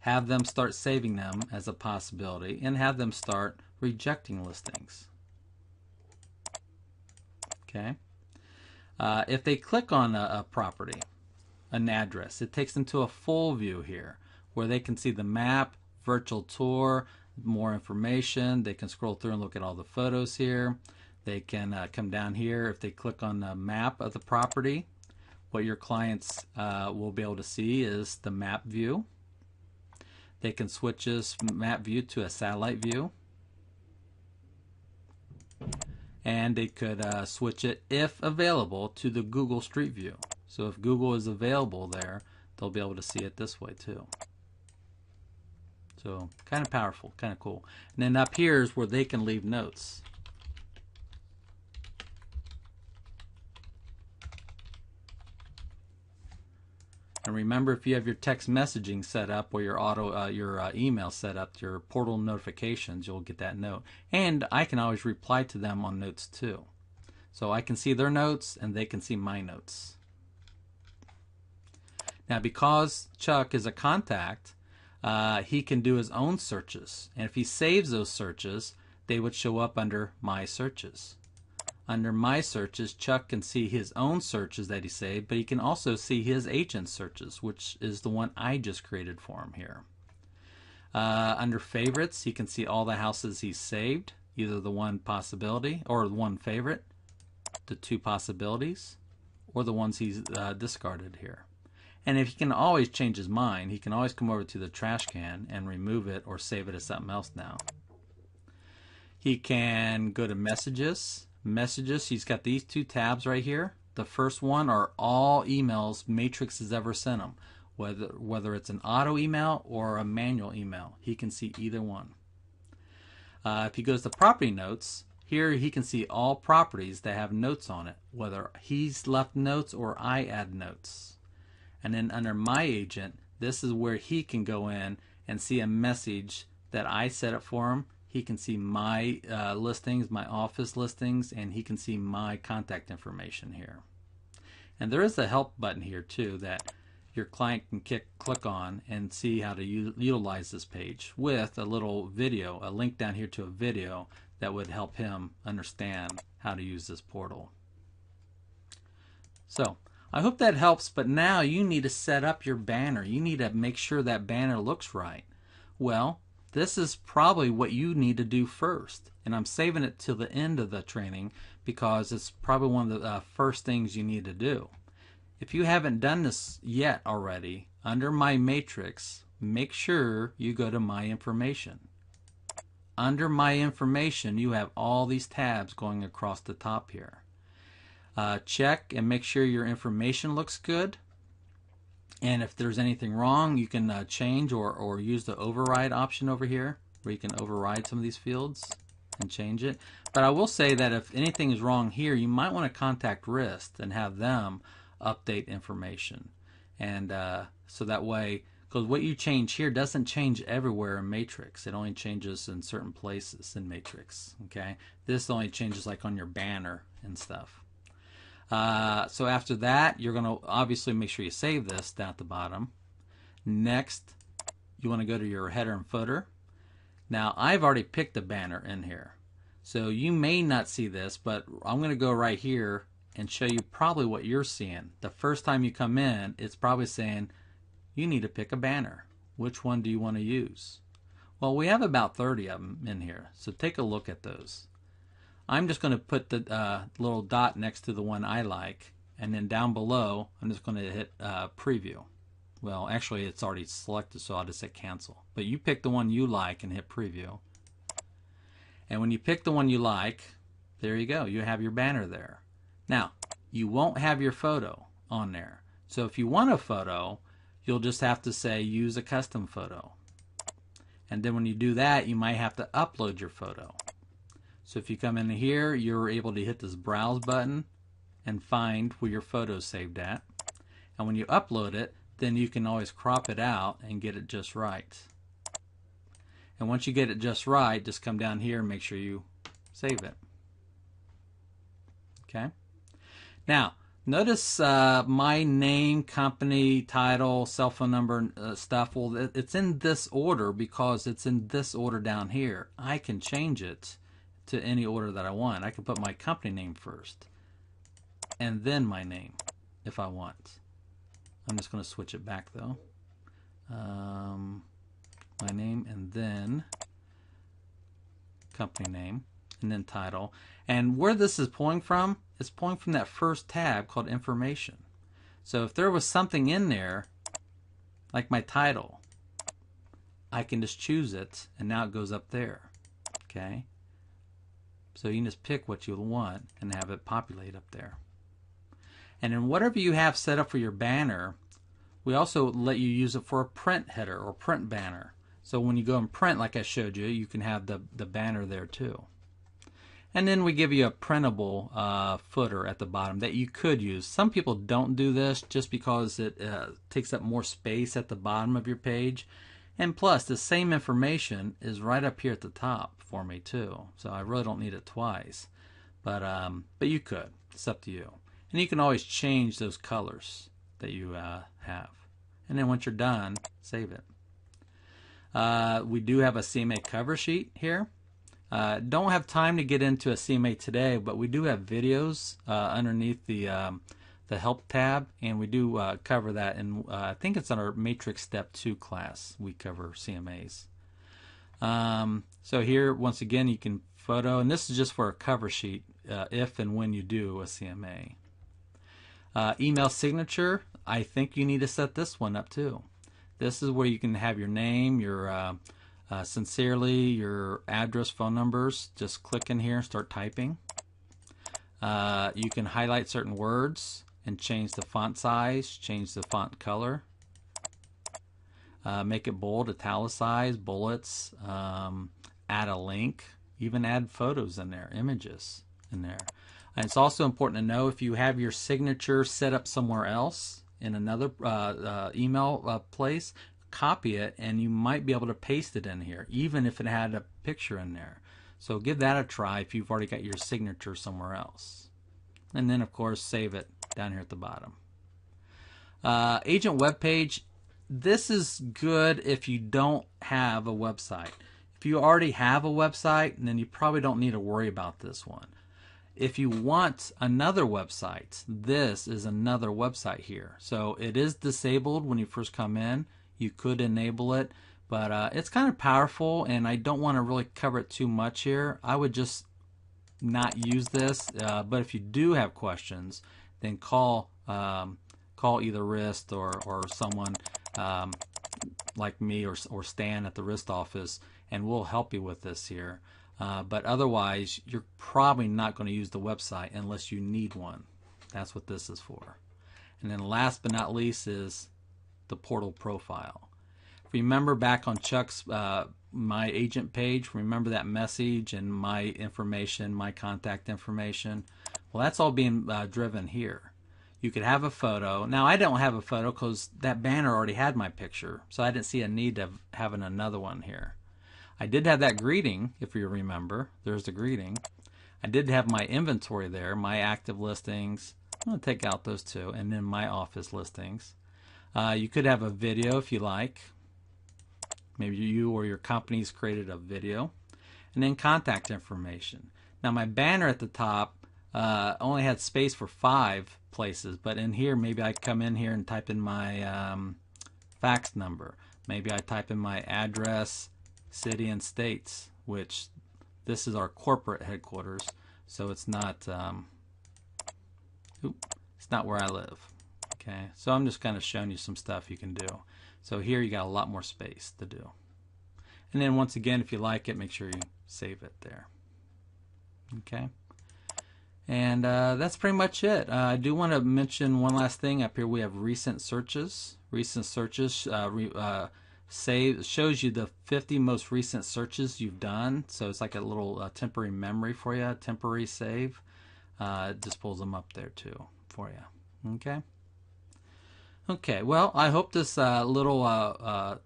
have them start saving them as a possibility, and have them start rejecting listings. Okay. If they click on a property, an address, it takes them to a full view here where they can see the map, virtual tour, more information. They can scroll through and look at all the photos here. They can come down here. If they click on the map of the property, what your clients will be able to see is the map view. They can switch this map view to a satellite view. And they could switch it, if available, to the Google Street View. So if Google is available there, they'll be able to see it this way too. So kind of powerful, kind of cool. And then up here is where they can leave notes. And remember, if you have your text messaging set up or your email set up, your portal notifications, you'll get that note. And I can always reply to them on notes too. So I can see their notes and they can see my notes. Now, because Chuck is a contact, he can do his own searches. And if he saves those searches, they would show up under My Searches. Under My Searches, Chuck can see his own searches that he saved, but he can also see his agent searches, which is the one I just created for him here. Under Favorites, he can see all the houses he's saved, either the one possibility or the one favorite, the two possibilities, or the ones he's discarded here. And if he can always change his mind, he can always come over to the trash can and remove it or save it as something else now. He can go to Messages. Messages, he's got these two tabs right here. The first one are all emails Matrix has ever sent him, whether it's an auto email or a manual email. He can see either one. If he goes to Property Notes, here he can see all properties that have notes on it, whether he's left notes or I add notes. And then under My Agent, this is where he can go in and see a message that I set up for him. He can see my listings, my office listings, and he can see my contact information here. And there is a help button here too that your client can click on and see how to utilize this page with a little video, a link down here to a video that would help him understand how to use this portal. So I hope that helps, but now you need to set up your banner. You need to make sure that banner looks right. Well, this is probably what you need to do first, and I'm saving it till the end of the training because it's probably one of the first things you need to do. If you haven't done this yet already, under My Matrix, make sure you go to My Information. Under My Information, you have all these tabs going across the top here. Check and make sure your information looks good. And if there's anything wrong, you can change or use the override option over here, where you can override some of these fields and change it. But I will say that if anything is wrong here, you might want to contact RIST and have them update information. And so that way, because what you change here doesn't change everywhere in Matrix. It only changes in certain places in Matrix. Okay, this only changes like on your banner and stuff. So after that, you're going to obviously make sure you save this down at the bottom. Next, you want to go to your header and footer. Now I've already picked a banner in here, so you may not see this, but I'm going to go right here and show you probably what you're seeing. The first time you come in, it's probably saying you need to pick a banner. Which one do you want to use? Well, we have about 30 of them in here, so take a look at those. I'm just going to put the little dot next to the one I like, and then down below I'm just going to hit preview. Well, actually it's already selected, so I'll just hit cancel. But you pick the one you like and hit preview. And when you pick the one you like, there you go, you have your banner there. Now, you won't have your photo on there. So if you want a photo, you'll just have to say use a custom photo. And then when you do that, you might have to upload your photo. So if you come in here, you're able to hit this browse button and find where your photo is saved at. And when you upload it, then you can always crop it out and get it just right. And once you get it just right, just come down here and make sure you save it. Okay. Now, notice my name, company, title, cell phone number stuff. Well, it's in this order because it's in this order down here. I can change it to any order that I want. I can put my company name first and then my name if I want. I'm just going to switch it back though. My name and then company name and then title. And where this is pulling from, it's pulling from that first tab called information. So if there was something in there, like my title, I can just choose it and now it goes up there. Okay? So you can just pick what you want and have it populate up there. And then whatever you have set up for your banner, we also let you use it for a print header or print banner. So when you go and print, like I showed you, you can have the banner there too. And then we give you a printable footer at the bottom that you could use. Some people don't do this just because it takes up more space at the bottom of your page. And plus, the same information is right up here at the top for me too. So I really don't need it twice. But you could. It's up to you. And you can always change those colors that you have. And then once you're done, save it. We do have a CMA cover sheet here. Don't have time to get into a CMA today, but we do have videos underneath the help tab, and we do cover that. And I think it's on our Matrix Step 2 class. We cover CMAs. So here, once again, you can photo, and this is just for a cover sheet if and when you do a CMA. Email signature, I think you need to set this one up too. This is where you can have your name, your sincerely, your address, phone numbers. Just click in here and start typing. You can highlight certain words and change the font size, change the font color, make it bold, italicize, bullets, add a link, even add photos in there, images in there. And it's also important to know if you have your signature set up somewhere else in another email place, copy it and you might be able to paste it in here, even if it had a picture in there. So give that a try if you've already got your signature somewhere else. And then, of course, save it down here at the bottom. Agent web page. This is good if you don't have a website. If you already have a website, then you probably don't need to worry about this one. If you want another website, this is another website here. So it is disabled when you first come in. You could enable it, but it's kind of powerful, and I don't want to really cover it too much here. I would just not use this, but if you do have questions, then call either RIST or someone like me or Stan at the RIST office, and we'll help you with this here. But otherwise, you're probably not going to use the website unless you need one. That's what this is for. And then last but not least is the portal profile. Remember back on Chuck's My Agent page, remember that message and my information, my contact information? Well, that's all being driven here. You could have a photo. Now, I don't have a photo because that banner already had my picture, so I didn't see a need of having another one here. I did have that greeting, if you remember. There's the greeting. I did have my inventory there, my active listings. I'm going to take out those two, and then my office listings. You could have a video if you like. Maybe you or your company's created a video. And then contact information. Now my banner at the top only had space for 5 places, but in here maybe I come in here and type in my fax number. Maybe I type in my address, city, and states, which this is our corporate headquarters, so it's not it's not where I live. Okay, so I'm just kind of showing you some stuff you can do. So here you got a lot more space to do. And then once again, if you like it, make sure you save it there. Okay. And that's pretty much it. I do want to mention one last thing. Up here we have recent searches. Recent searches shows you the 50 most recent searches you've done. So it's like a little temporary memory for you, temporary save. It just pulls them up there too for you. Okay. Okay. Well, I hope this little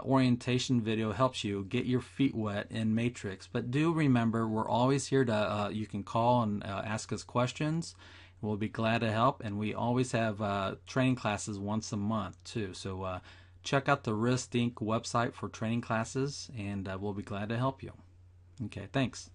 orientation video helps you get your feet wet in Matrix. But do remember, we're always here to, you can call and ask us questions. We'll be glad to help, and we always have training classes once a month too. So check out the RIST Inc. website for training classes, and we'll be glad to help you. Okay, thanks.